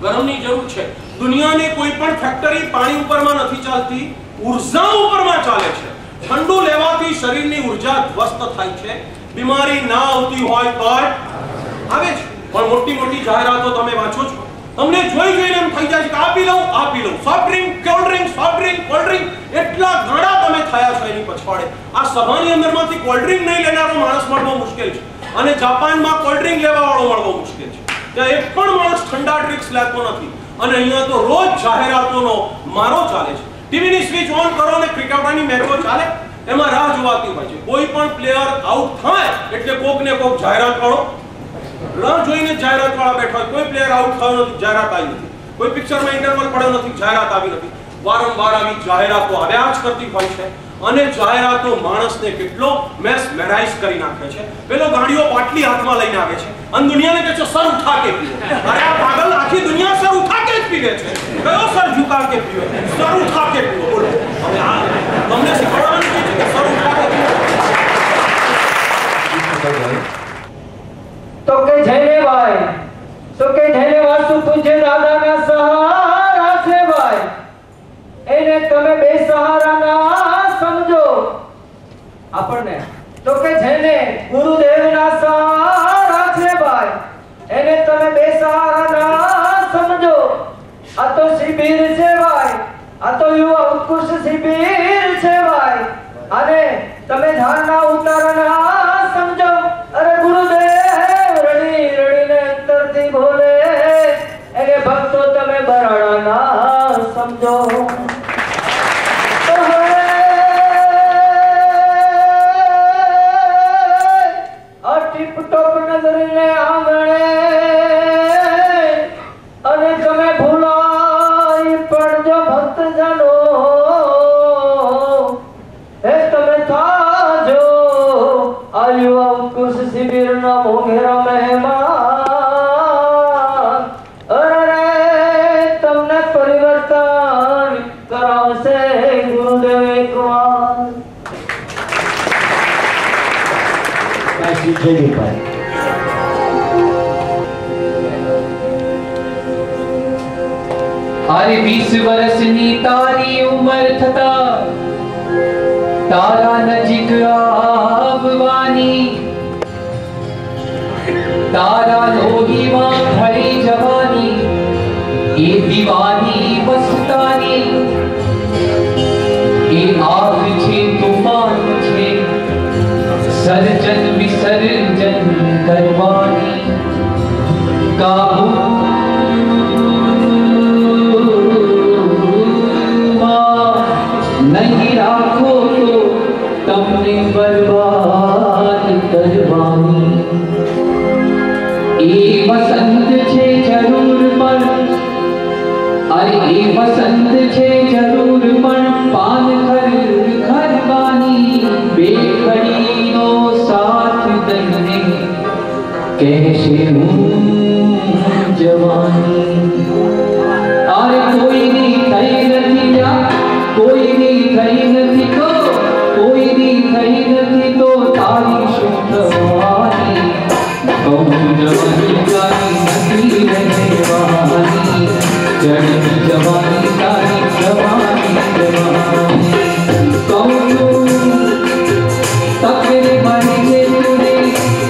Speaker 1: ગરમની જરૂર છે. દુનિયાની કોઈ પણ ફેક્ટરી પાણી ઉપરમાં નથી ચાલતી, ઉર્જા ઉપરમાં ચાલે છે. ઠંડુ લેવાથી શરીરની ઉર્જા ધ્વસ્ત થાય છે, બીમારી ના આવતી હોય તો આવે છે. પણ મોટી મોટી જાહેરાતો તમે વાંચો છો, તમને જોઈ જોઈને એમ થઈ જાય છે કે આ પી લઉં, આ પી લઉં, soft drink, cold drink, soft drink, cold drink. એટલા ગાડા તમે થયા છો એની પછવાડે. આ સભાની અંદરમાંથી કોલ્ડ ડ્રિંક નહીં લેનારો માણસ મળવો મુશ્કેલ છે અને જાપાનમાં કોલ્ડ ડ્રિંક લેવાવાળો મળવો મુશ્કેલ છે. ત્યાં એક પણ માણસ ઠંડા ડ્રિંક્સ લેતો નથી અને અહીંયા તો રોજ જાહેરાતોનો મારો ચાલે છે. ટીવીની સ્વિચ ઓન કરો ને ક્રિકેટની મેચો ચાલે, એમાં રાહ જોવાતી હોય છે. કોઈ પણ પ્લેયર આઉટ થાય એટલે કોક ને કોક જાહેરાત વાળો રાહ જોઈને જાહેરાત વાળા બેઠા હોય. કોઈ પ્લેયર આઉટ થયો નથી, જાહેરાત આવી નથી. કોઈ પિક્ચરમાં ઇન્ટરવલ પડ્યો નથી, જાહેરાત આવી નથી. વારંવાર આવી જાહેરાતો આવ્યા જ કરતી હોય છે અને જાહેરાતો માણસને કેટલો મેસમેરાઇઝ કરી નાખે છે. પેલો ગાડીઓ બાટલી હાથમાં લઈને આવે છે અને દુનિયાને કહે છે સર ઉઠા કે પીવો. અરે આ પાગલ, આખી દુનિયા સર ઉઠા કે જ પીવે છે. કયો સર ઝુકા કે પીવે? સર ઉઠા કે પીવો. બોલો હવે આ તમને શીખવાડવાનું છે કે સર ઉઠા કે પીવો.
Speaker 2: તો કે જઈને ભાઈ, તો કે જઈને વાસુ તુજે દાદાના સહારા છે ભાઈ, એને તમે બેસહારા ના સમજો. આપણને તો કે જેને ગુરુદેવના સહારા છે ભાઈ, એને તમે બેસહારા ના સમજો. આ તો શિબિર છે ભાઈ, આ તો યુવા ઉત્કૃષ્ટ શિબિર છે ભાઈ, અને તમે ધારના ઉતારના સમજો. અરે ગુરુદેવ રડી રડીને અંતરથી બોલે, એને ભક્તો તમે બરાડા ના સમજો. ટીપટોપ નજરને આંગણે અને તમે ભૂલાઈ પડજો ભક્તજનો. હે તમે થાજો આ યુવા ઉત્કૃષ્ટ શિબિરના મોંઘેરા મહેમાન. અરે તમને પરિવર્તન કરાવશે ગુરુદેવ એકવાર.
Speaker 3: अरे 20 વર્ષની તારી ઉંમર થતા તારા નજીક આવવાની, તારા લોહીમાં ભળી જવાની એ દીવાની મસ્તાની. એ આગ છે, તુફાન છે, સર્જન વિસર્જન કરવાની. કાબુ नहीं રાખો તો તમને બરબાદ કરવાની. એ વસંત છે જરૂર પણ, અરે એ વસંત છે જરૂર પણ પાન ખરવાની. બે ઘડીનો સાથ દઈને કહેશે હું જવા. થઈ નથી તો કોઈની થઈ નથી તો તારી શું થવાની કહું જવાની તારી નથી રહેવાની ચડતી જવાની તારી જવાની જવાની કહું તકને મળી છે તુને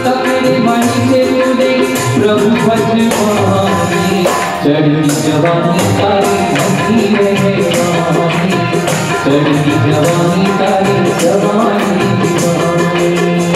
Speaker 3: તકને મળી છે તુને પ્રભુ ભજવાની ચડતી જવાની તારી નથી રહેવાની ચડતી જવાની તારી જવાની જવાની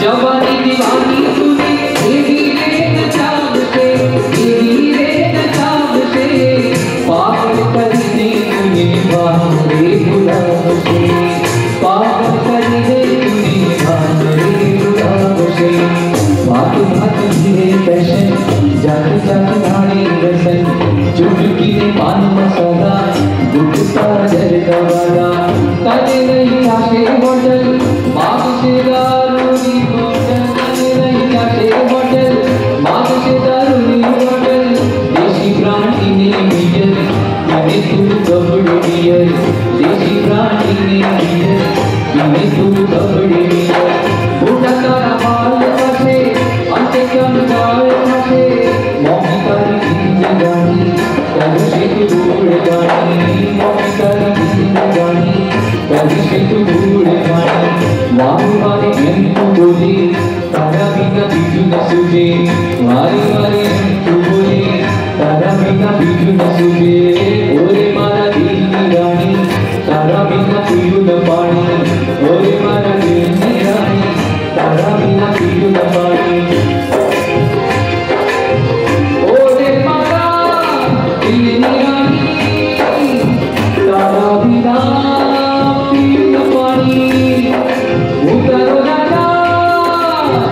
Speaker 3: जवानी दीवानी तूने तेरी रेत चाँद से तेरी रेत चाँद से पागल कर दे तूने बाहरे गुलाब से पागल कर दे तूने बाहरे गुलाब से बात बात धीरे पैशन जात जात नाड़ी रसन चुटकी ने पान मसाला गुटका जरदा वाला ताने नहीं आशे होटल मांग से दारूनी होटल ताने नहीं आशे होटल मांग से दारूनी होटल देसी प्राणी ने बियर पीने तू कबड़ी बियर देसी प्राणी ने बियर पीने तू कबड़ी बियर बूढ़ा तारा बाल पासे अंते कम बाल पासे मौकी तारी जिंदगानी कभी से तू भूल जानी मौकी तारी जिंदगानी कभी से तू भूल जानी वारी वारी एम तू बोली तारा बिना बीजू न सूझे वारी वारी एम तू बोली तारा बिना बीजू न सूझे ओरे मारा दिल की रानी तारा बिना पीलू न पानी ओरे मारा दिल की रानी तारा बिना पीलू न पानी ओरे मारा दिल की रानी तारा बिना पीलू न पानी उतारो दादा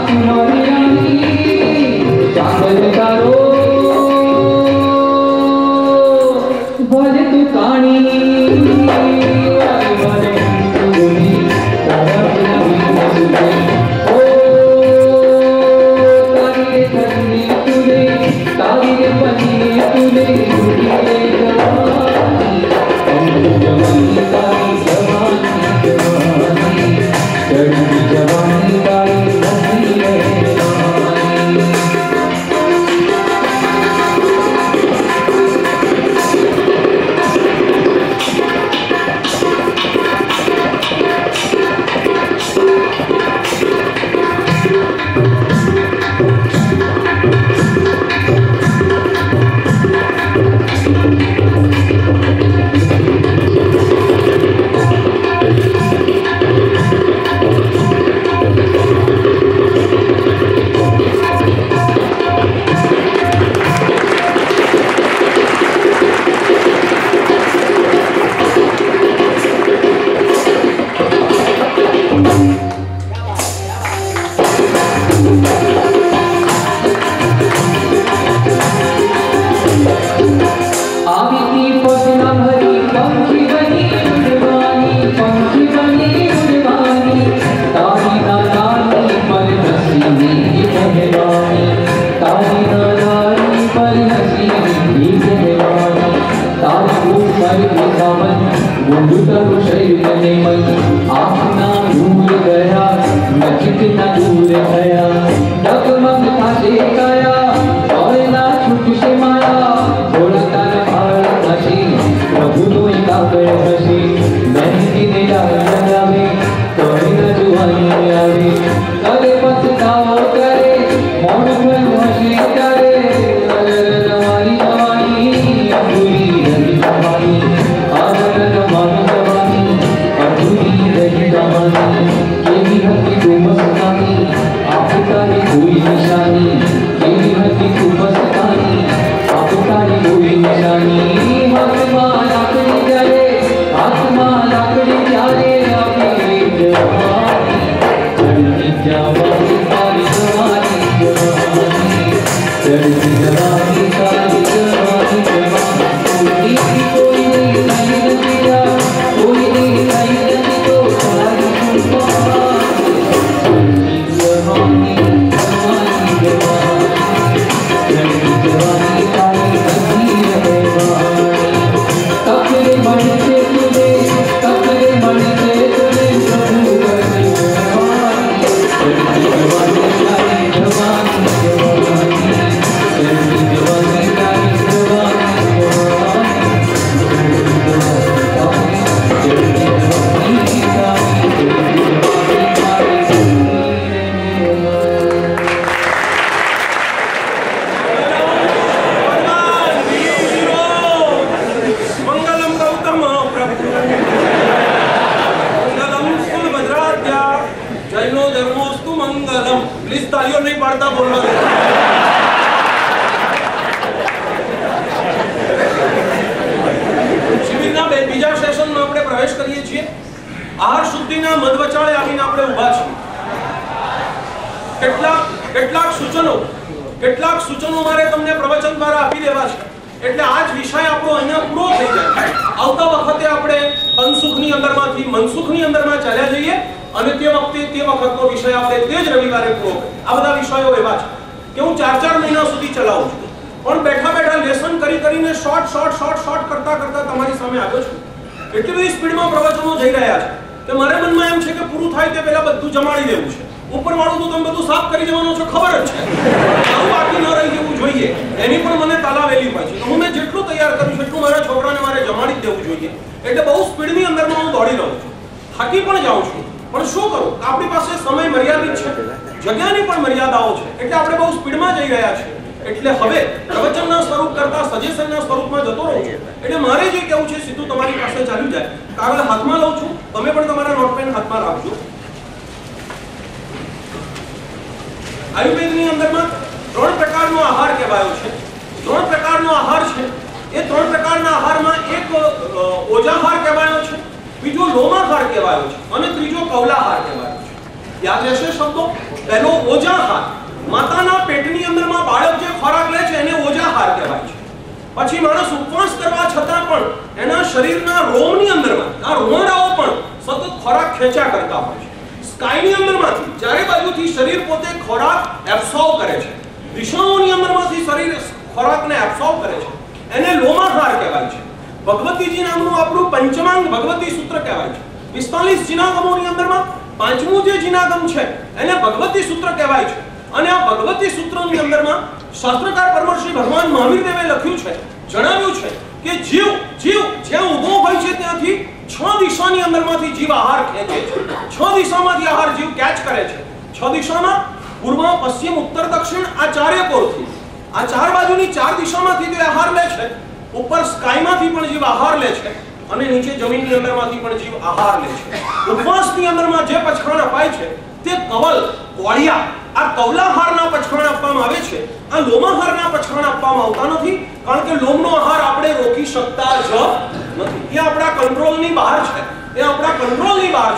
Speaker 3: तुम्हारी रानी चावल करो भले तू कानी वाले वाले
Speaker 1: પછી તાલીઓ નહીં પાડતા બોલવા દે. શિબિરના બીજા સેશનમાં આપણે પ્રવેશ કરીએ છીએ. આહાર શુદ્ધિના મધવચાળે આવીને આપણે ઊભા છીએ. કેટલાક સૂચનો મારે તમને પ્રવચન દ્વારા આપી દેવા છે, એટલે આ જ વિષય આપણો અહીંયા પૂરો થઈ જાય. આવતા વખતે આપણે તનસુખની અંદરમાંથી મનસુખની અંદરમાં ચાલ્યા જઈએ અને તે વખતનો વિષય આપણે તે જ રવિવારે પૂરો કરીએ. આ બધા વિષયો એવા છે કે હું 4 મહિના સુધી ચલાવું છું, પણ બેઠા લેસન કરીને શોર્ટ કરતા તમારી સામે આવ્યો છું. એટલી બધી સ્પીડમાં પ્રવચનો જઈ રહ્યા છે કે મારે મનમાં એમ છે કે પૂરું થાય તે પહેલા બધું જમાડી દેવું છે. ઉપરવાળું તો તમે બધું સાફ કરી જવાનો છો, ખબર જ છે. આવું બાકી ન રહી જવું જોઈએ, એની પણ મને તાલાવેલી હોય છે. હું મેં જેટલું તૈયાર કર્યું છે એટલું મારા છોકરાને મારે જમાડી જ દેવું જોઈએ. એટલે બહુ સ્પીડની અંદરમાં હું દોડી રહ્યો છું, થાકી પણ જાઉં છું, પણ શું કરું, આપણી પાસે સમય મર્યાદિત છે, જગ્યાની પણ મર્યાદાઓ છે, એટલે આપણે બહુ સ્પીડમાં જઈ રહ્યા છીએ. એટલે હવે પ્રવચનના સ્વરૂપ કરતા સજેશનના સ્વરૂપમાં જતો રહું છું. એટલે મારે જે કહેવું છે સીધું તમારી પાસે ચાલ્યું જાય. કાગળ હાથમાં લઉં છું, તમે પણ તમારા નોટપેન હાથમાં રાખજો. આયુર્વેદની અંદરમાં 3 પ્રકારનો આહાર કહેવાયો છે. 3 પ્રકારનો આહાર છે. એ 3 પ્રકારના આહારમાં એક ઓજાહાર કહેવાયો છે, બીજો લોમાહાર કહેવાયો છે અને ત્રીજો કૌલાહાર કહેવાયો છે. યાદ રહેશે શબ્દો. પહેલો ઓજાહાર, માતાના પેટની અંદરમાં બાળક જે ખોરાક લે છે એને ઓજાહાર કહેવાય છે. પછી માણસ ઉપવાસ કરવા છતાં પણ એના શરીરના રોમની અંદરમાં આ રોમડાઓ પણ સતત ખોરાક ખેંચ્યા કરતા હોય છે. સ્કાયની અંદરમાંથી ચારે બાજુથી શરીર પોતે ખોરાક એબ્સોર્બ કરે છે, દિશાઓની અંદરમાંથી શરીર ખોરાકને એબ્સોર્બ કરે છે, એને લોમાહાર કહેવાય છે. ભગવતીજી નામનું આપણું પંચમાંગ ભગવતી સૂત્ર કહેવાય છે. 45 જીનાગમોની અંદરમાં પાંચમું જે જીનાગમ છે એને ભગવતી સૂત્ર કહેવાય છે. અને આ ભગવતી સૂત્રની અંદરમાં શાસ્ત્રકાર પરમર્ષિ ભગવાન મહાવીર દેવે લખ્યું છે, જણાવ્યું છે કે જીવ જ્યાં ઊભો હોય છે ત્યાંથી 6 દિશાની અંદરમાંથી જીવ આહાર ખેંચે છે. 6 દિશામાંથી આહાર જીવ કેચ કરે છે. 6 દિશામાં પૂર્વ, પશ્ચિમ, ઉત્તર, દક્ષિણ આ ચારે કોરથી, આ 4 બાજુની 4 દિશામાંથી તે આહાર લે છે. ઉપર સ્કાયમાંથી પણ જીવ આહાર લે છે અને નીચે જમીનની અંદરમાંથી પણ જીવ આહાર લે છે. ઉપવાસની અંદરમાં જે પચખાણ અપાય છે તે કવલ, કોળિયા, આ કૌલાહારના પચખાણ આપવામાં આવે છે. આ લોમાહારના પચખાણ આપવામાં આવતા નથી, કારણ કે લોમનો આહાર આપણે રોકી શકતા જ નથી. એ આપણા કંટ્રોલની બહાર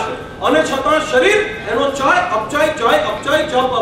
Speaker 1: છે, અને છતાં શરીર એનો ચાય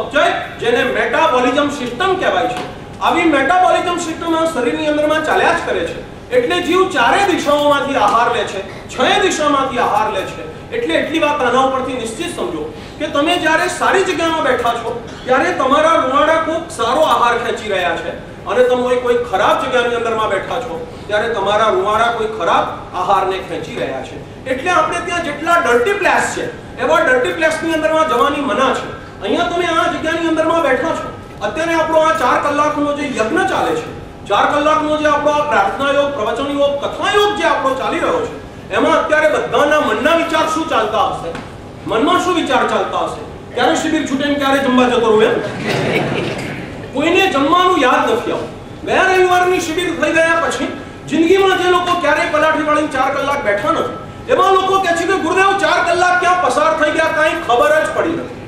Speaker 1: અપચાય જેને મેટાબોલિઝમ સિસ્ટમ કહેવાય છે, આવી મેટાબોલિઝમ સિસ્ટમ આ શરીરની અંદરમાં ચાલ્યા જ કરે છે. એટલે જીવ 4 દિશાઓમાંથી આહાર લે છે, 6 દિશામાંથી આહાર લે છે. એટલે એટલી વાત આના ઉપરથી નિશ્ચિત સમજો કે તમે જ્યારે સારી જગ્યામાં બેઠા છો ત્યારે તમારા રૂવાડા ખૂબ સારો આહાર ખેંચી રહ્યા છે, અને તમે કોઈ ખરાબ જગ્યાની અંદરમાં બેઠા છો ત્યારે તમારા રૂવાડા કોઈ ખરાબ આહારને ખેંચી રહ્યા છે. એટલે આપણે ત્યાં જેટલા ડર્ટી પ્લેસ છે એવા ડર્ટી પ્લેસની અંદરમાં જવાની મના છે. અહીંયા તમે આ જગ્યાની અંદરમાં બેઠા છો, અત્યારે આપણો આ 4 કલાકનો જે યજ્ઞ ચાલે છે, 4 કલાકનો જે આપણો આ પ્રાર્થના યોગ, પ્રવચન યોગ, કથા યોગ જે આપણો ચાલી રહ્યો છે, એમાં અત્યારે બધાના મનના વિચાર શું ચાલતા હશે? મનમાં શું વિચાર ચાલતા હશે? ક્યારે શિબિર છૂટે ને ક્યારે જમવા જતો રહું એમ? કોઈને જમવાનું યાદ નથી આવતું. ગયા રવિવારની શિબિર થઈ ગયા પછી જિંદગીમાં જે લોકો ક્યારેય પલાઠી વાળીને 4 કલાક બેઠા નથી, એવા લોકો કહે છે કે ગુરુદેવ 4 કલાક ક્યાં પસાર થઈ ગયા કાંઈ ખબર જ પડી નથી.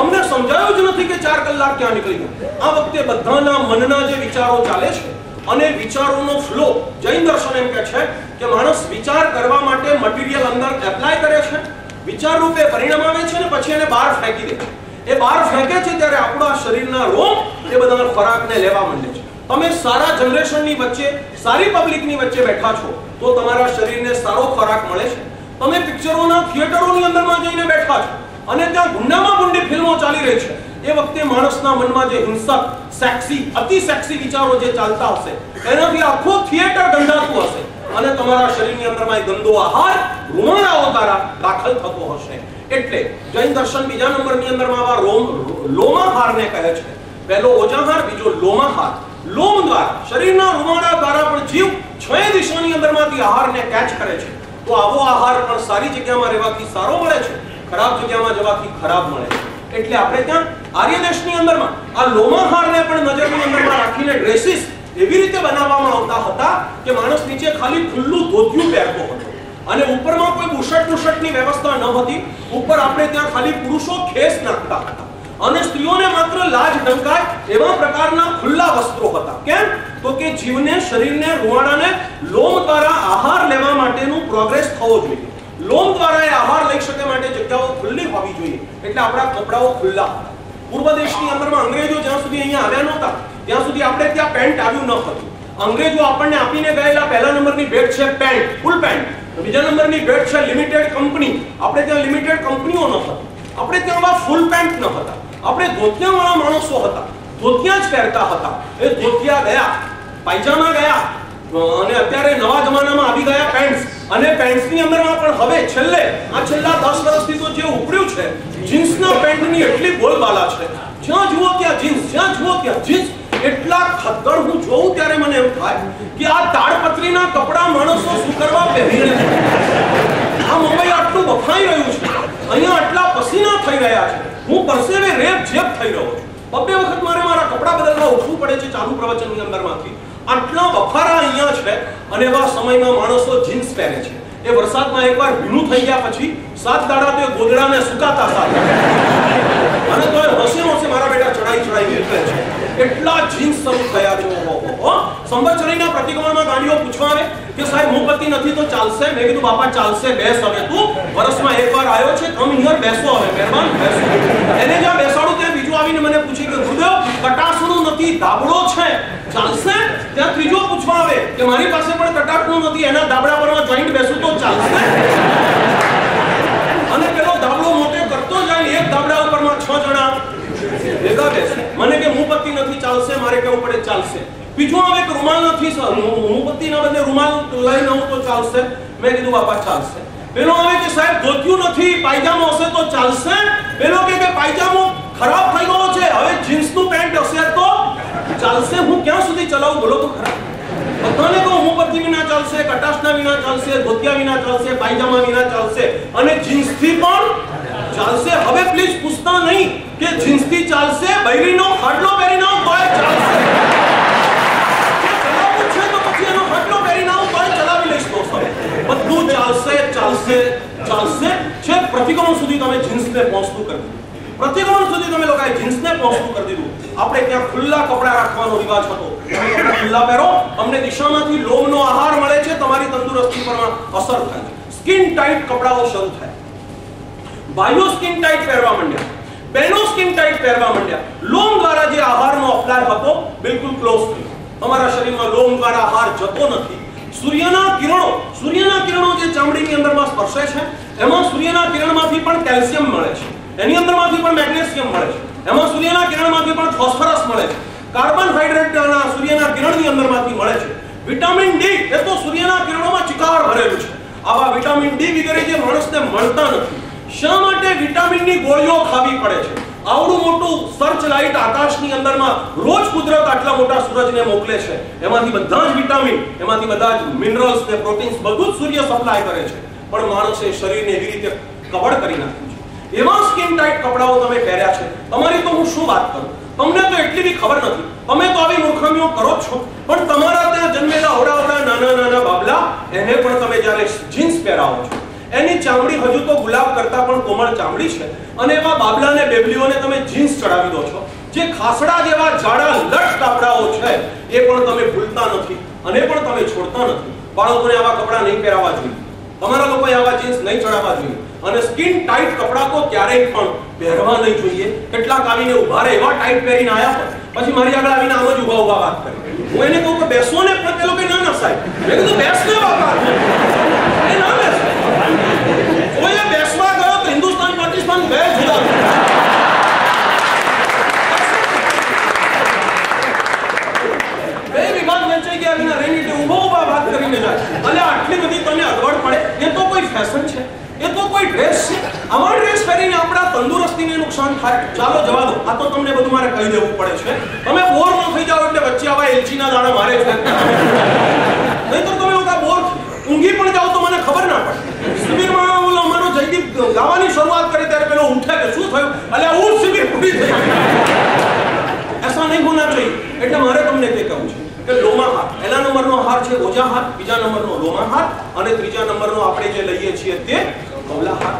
Speaker 1: અમને સમજાયું જ નથી કે 4 કલાક ક્યાં નીકળી ગયા. આ વખતે બધાના મનના જે વિચારો ચાલે છે અને વિચારોનો ફ્લો, જૈન દર્શન એમ કહે છે કે માણસ વિચાર કરવા માટે મટીરીયલ અંદર એપ્લાય કરે છે, વિચાર રૂપે પરિણામ આવે છે અને પછી એને બહાર ફેંકી દે છે. એ બહાર ફેંકે છે ત્યારે આપણા શરીરના રોમ એ બધા ખોરાકને લેવા માંડે છે. તમે સારા જનરેશનની વચ્ચે, સારી પબ્લિકની વચ્ચે બેઠા છો તો તમારા શરીરને સારો ખોરાક મળે છે. તમે પિક્ચરોના થિયેટરોની અંદરમાં જઈને બેઠા છો અને ત્યાં ગુંડામાં ગુંડી ફિલ્મો ચાલી રહી છે, એ વખતે માણસના મનમાં જે હિંસક, સેક્સી, અતિ સેક્સી વિચારો જે ચાલતા હશે એનાથી આખો થિયેટર ગંધાતું હશે અને તમારા શરીરની અંદરમાં ગંદો આહાર રૂવાડાઓ દ્વારા દાખલ થતો હશે. એટલે જૈન દર્શન બીજા નંબરની અંદરમાં આવા લોમાહારને કહે છે. પહેલો ઓજાહાર, બીજો લોમાહાર. લોમ દ્વારા, શરીરના રૂવાડા દ્વારા પણ જીવ 6 દિશાની અંદરમાંથી આહારને કેચ કરે છે. તો આવો આહાર પણ સારી જગ્યામાં રહેવાથી સારો મળે છે, ખરાબ જગ્યામાં જવાથી ખરાબ મળે છે. એટલે આપણે ત્યાં આર્ય દેશની અંદરમાં આ લોમાહારને પણ નજરની અંદરમાં રાખીને ડ્રેસીસ એવી રીતે બનાવવામાં આવતા હતા કે માણસ નીચે ખાલી ખુલ્લું ધોતિયું પહેરતો હતો અને ઉપરમાં કોઈ બુશર્ટની વ્યવસ્થા ન હતી. ઉપર આપણે ત્યાં ખાલી પુરુષો ખેસ નાખતા હતા અને સ્ત્રીઓને માત્ર લાજ ઢંકાય એવા પ્રકારના ખુલ્લા વસ્ત્રો હતા. કેમ? તો કે જીવને, શરીરને, રૂવાડાને લોમ દ્વારા આહાર લેવા માટેનું પ્રોગ્રેસ થવો જોઈએ. લોમ દ્વારા એ આહાર લઈ શકે માટે જગ્યાઓ ખુલ્લી હોવી જોઈએ. એટલે આપણા કપડાઓ ખુલ્લા. પૂર્વ દેશની અંદરમાં અંગ્રેજો જ્યાં સુધી અહીંયા આવ્યા નહોતા ત્યાં સુધી આપણે ત્યાં પેન્ટ આવ્યું ન હતું. અંગ્રેજો આપણને આપીને ગયેલા પહેલા નંબરની ભેટ છે પેન્ટ, ફૂલ પેન્ટ. બીજા નંબરની ભેટ છે લિમિટેડ કંપની. આપણે ત્યાં લિમિટેડ કંપનીઓ ન હતી. આપણે ત્યાં ફૂલ પેન્ટ ન હતા. આપણે ધોતિયાવાળા માણસો હતા. ધોતિયા જ પહેરતા હતા. એ ધોતિયા ગયા, પાયજામા ગયા, અને અત્યારે નવા જમાનામાં આવી ગયા પેન્ટ્સ. અને પેન્ટ્સની અંદરમાં પણ હવે છેલ્લા 10 વર્ષથી તો જે ઉપડ્યું છે જીન્સના પેન્ટની એટલી બોલબાલા છે. જ્યાં જુઓ ત્યાં જીન્સ, જ્યાં જુઓ ત્યાં જીન્સ. એટલા ખદ્દર હું જોઉં ત્યારે મને એમ થાય કે આ તાડપત્રીના કપડા માણસો શું કરવા પહેરી રહ્યા છે. આ મુંબઈ આટલું વફાઈ રહ્યું છે, અહીંયા આટલા પસીના થઈ રહ્યા છે, હું પરસેવે રેપ જેપ થઈ રહ્યો છું. બબ્બે વખત મારા કપડા બદલવા ઉઠવું પડે છે ચાલુ પ્રવચનની અંદરમાંથી. આટલા બફારા અહીંયા છે અને એવા સમયમાં માણસો જીન્સ પહેરે છે. એ વરસાદમાં એકવાર ભીનું થઈ ગયા પછી 7 દાડા તો ગોદડાને સુકાતા સાથે અને તો હસે મારા બેટા ચડાઈ નીકળે છે. એટલા જીન્સ શરૂ થયા છે. સંવત્સરીના પ્રતિક્રમણમાં ગાડીઓ પૂછવા આવે કે સાહેબ હું પતિ નથી તો ચાલશે? મેં કીધું બાપા ચાલશે, બેસ હવે તું. વર્ષમાં એકવાર આવ્યો છે, કમ હિયર, બેસો હવે, મહેરબાન બેસો. એને જ્યાં બેસાડું ત્યાં બીજું આવીને મને પૂછે કે ગુરુદેવ કટાસણું નથી, દાબડો છે, ચાલશે? ત્યાં ત્રીજો પૂછવા આવે કે મારી પાસે પણ કટાસણું નથી, એના દાબડા પરમાં જોઈન્ટ બેસું તો ચાલશે? અને પેલો દાબડો મોટે કરતો જાય, એક દાબડા ઉપરમાં 6 જણા ભેગા બેસે. મને કે હું પતિ નથી, ચાલશે? મારે કેવું પડે ચાલશે. બીજું આવે કે રૂમાલ નથી, હું પતિના બદલે રૂમાલ લઈને આવું તો ચાલશે? મેં કીધું બાપા ચાલશે. પેલો આવે કે સાહેબ ધોતિયું નથી, પાયજામો હશે તો ચાલશે? પેલો કે પાયજામો ખરાબ થઈ ગયો છે, હવે જીન્સનું પેન્ટ હશે તો ચાલશે? હું ક્યાં સુધી ચલાવું બોલો તો ખરા? બધાને કહું હું પતિ વિના ચાલશે, કટાસના વિના ચાલશે, ધોતિયા વિના ચાલશે, પાયજામા વિના ચાલશે અને જીન્સથી પણ ચાલશે. હવે પ્લીઝ પૂછતા નહીં કે જીન્સથી ચાલશે, બૈરીનો ખાટલો પહેરી નાવ તોય ચાલશે. ચલાવવું છે તો પછી એનો ખાટલો પહેરી નાવ તોય ચલાવી લઈશ. તો બધું ચાલશે, ચાલશે, ચાલશે. છે પ્રતિક્રમણ સુધી તમે જીન્સને પહોંચતું કરી દીધું. પ્રતિક્રમણ સુધી તમે લોકોએ જીન્સને પહોંચતું કરી દીધું. આપણે ત્યાં ખુલ્લા કપડા રાખવાનો રિવાજ હતો. તમે કપડા ખુલ્લા પહેરો, તમને દિશામાંથી લોમનો આહાર મળે છે, તમારી તંદુરસ્તી પર અસર થાય છે. સ્કિન ટાઈટ કપડાઓ શરૂ થાય. ભાઈઓ સ્કિન ટાઈટ પહેરવા માંડ્યા, બહેનો સ્કિન ટાઈટ પહેરવા માંડ્યા. લોમ દ્વારા જે આહારનો અપ્લાય હતો બિલકુલ ક્લોઝ થયો. તમારા શરીરમાં લોમ દ્વારા આહાર જતો નથી. સૂર્યના કિરણો જે ચામડીની અંદરમાં સ્પર્શે છે, એમાં સૂર્યના કિરણમાંથી પણ કેલ્શિયમ મળે છે, એની અંદરમાંથી પણ મેગ્નેશિયમ મળે છે, એમાં સૂર્યના કિરણમાંથી પણ ફોસ્ફરસ મળે છે, કાર્બનહાઈડ્રેટ સૂર્યના કિરણની અંદરમાંથી મળે છે, વિટામિન ડી એ તો સૂર્યના કિરણોમાં ચિકાર ભરેલું છે. આવા વિટામિન ડી વગેરે જે માણસને મળતા નથી. શા માટે વિટામિનની ગોળીઓ ખાવી પડે છે? આવડું મોટું સર્ચ લાઇટ આકાશની અંદરમાં રોજ કુદરત આટલા મોટા સૂરજને મોકલે છે. એમાંથી બધા જ વિટામિન, એમાંથી બધા જ મિનરલ્સ ને પ્રોટીન્સ બધું જ સૂર્ય સપ્લાય કરે છે. પણ માણસે શરીરને એવી રીતે કવર કરી નાખ્યું છે. એવા સ્કિન ટાઈટ કપડાઓ તમે પહેર્યા છે. તમારી તો હું શું વાત કરું, તમને તો એટલી બી ખબર નથી. તમે તો આવી મૂર્ખામીઓ કરો છો. પણ તમારા ત્યાં જન્મેલા ઓડા નાના બાબલા, એને પણ તમે જ્યારે જીન્સ પહેરાવો છો, એની ચામડી હજુ તો ગુલાબ કરતા પણ કોમળ ચામડી છે, અને એવા બાબલાને બેબલીઓને તમે જીન્સ ચડાવી દો છો. જે ખાસડા જેવા જાડા લટ કાપડાઓ છે એ પણ તમે ભૂલતા નથી અને પણ તમે છોડતા નથી. બાળકોને આવા કપડા નહીં પહેરાવવા જોઈએ. તમારા લોકોએ આવા જીન્સ નહીં ચડાવવા જોઈએ. અને સ્કિન ટાઈટ કપડા તો ક્યારેય પણ પહેરવા નહીં જોઈએ. કેટલાક આવીને ઊભા રહે, એવા ટાઈટ પહેરીને આયા હોય, પછી મારી આગળ આવીને આમ જ ઊભા વાત કરે. હું એને કહું કે બેસો ને, પણ તે લોકો ના સાહેબ. મેં કીધું બેસ ને બાપા, એ ના બેસ. કોઈ બેસવા ગયો તો હિન્દુસ્તાન પાકિસ્તાન બે જુદા. બે વિભાગ વચ્ચે ગયા વિના રહીને ઊભા વાત કરીને જાય. અને આટલી બધી તમને અગવડ પડે, એ તો કોઈ ફેશન છે? એ તો કોઈ ડ્રેસ છે? આવા ડ્રેસ પહેરીને આપણા તંદુરસ્તીને નુકસાન થાય. ચાલો જવા દો, આ તો તમને બધું મારે કહી દેવું પડે છે. તમે બોર ન થઈ જાઓ એટલે વચ્ચે આવા એલચીના દાણા મારે છે. નહીં તો તમે લોકો બોર ઊંઘી પણ જાઓ તો મને ખબર ના પડે. શિબિરમાં અમારો જયદીપ ગાવાની શરૂઆત કરી ત્યારે પેલો ઉઠે કે શું થયું, એટલે હું શિબિર પૂરી થઈ. એસા નહીં હોના જોઈએ. એટલે મારે તમને તે કહું છે કે લોમા હાર, પહેલા નંબરનો હાર છે ઓજા હાર, બીજા નંબરનો લોમા હાર, અને ત્રીજા નંબરનો આપણે જે લઈએ છીએ તે કવલા હાર.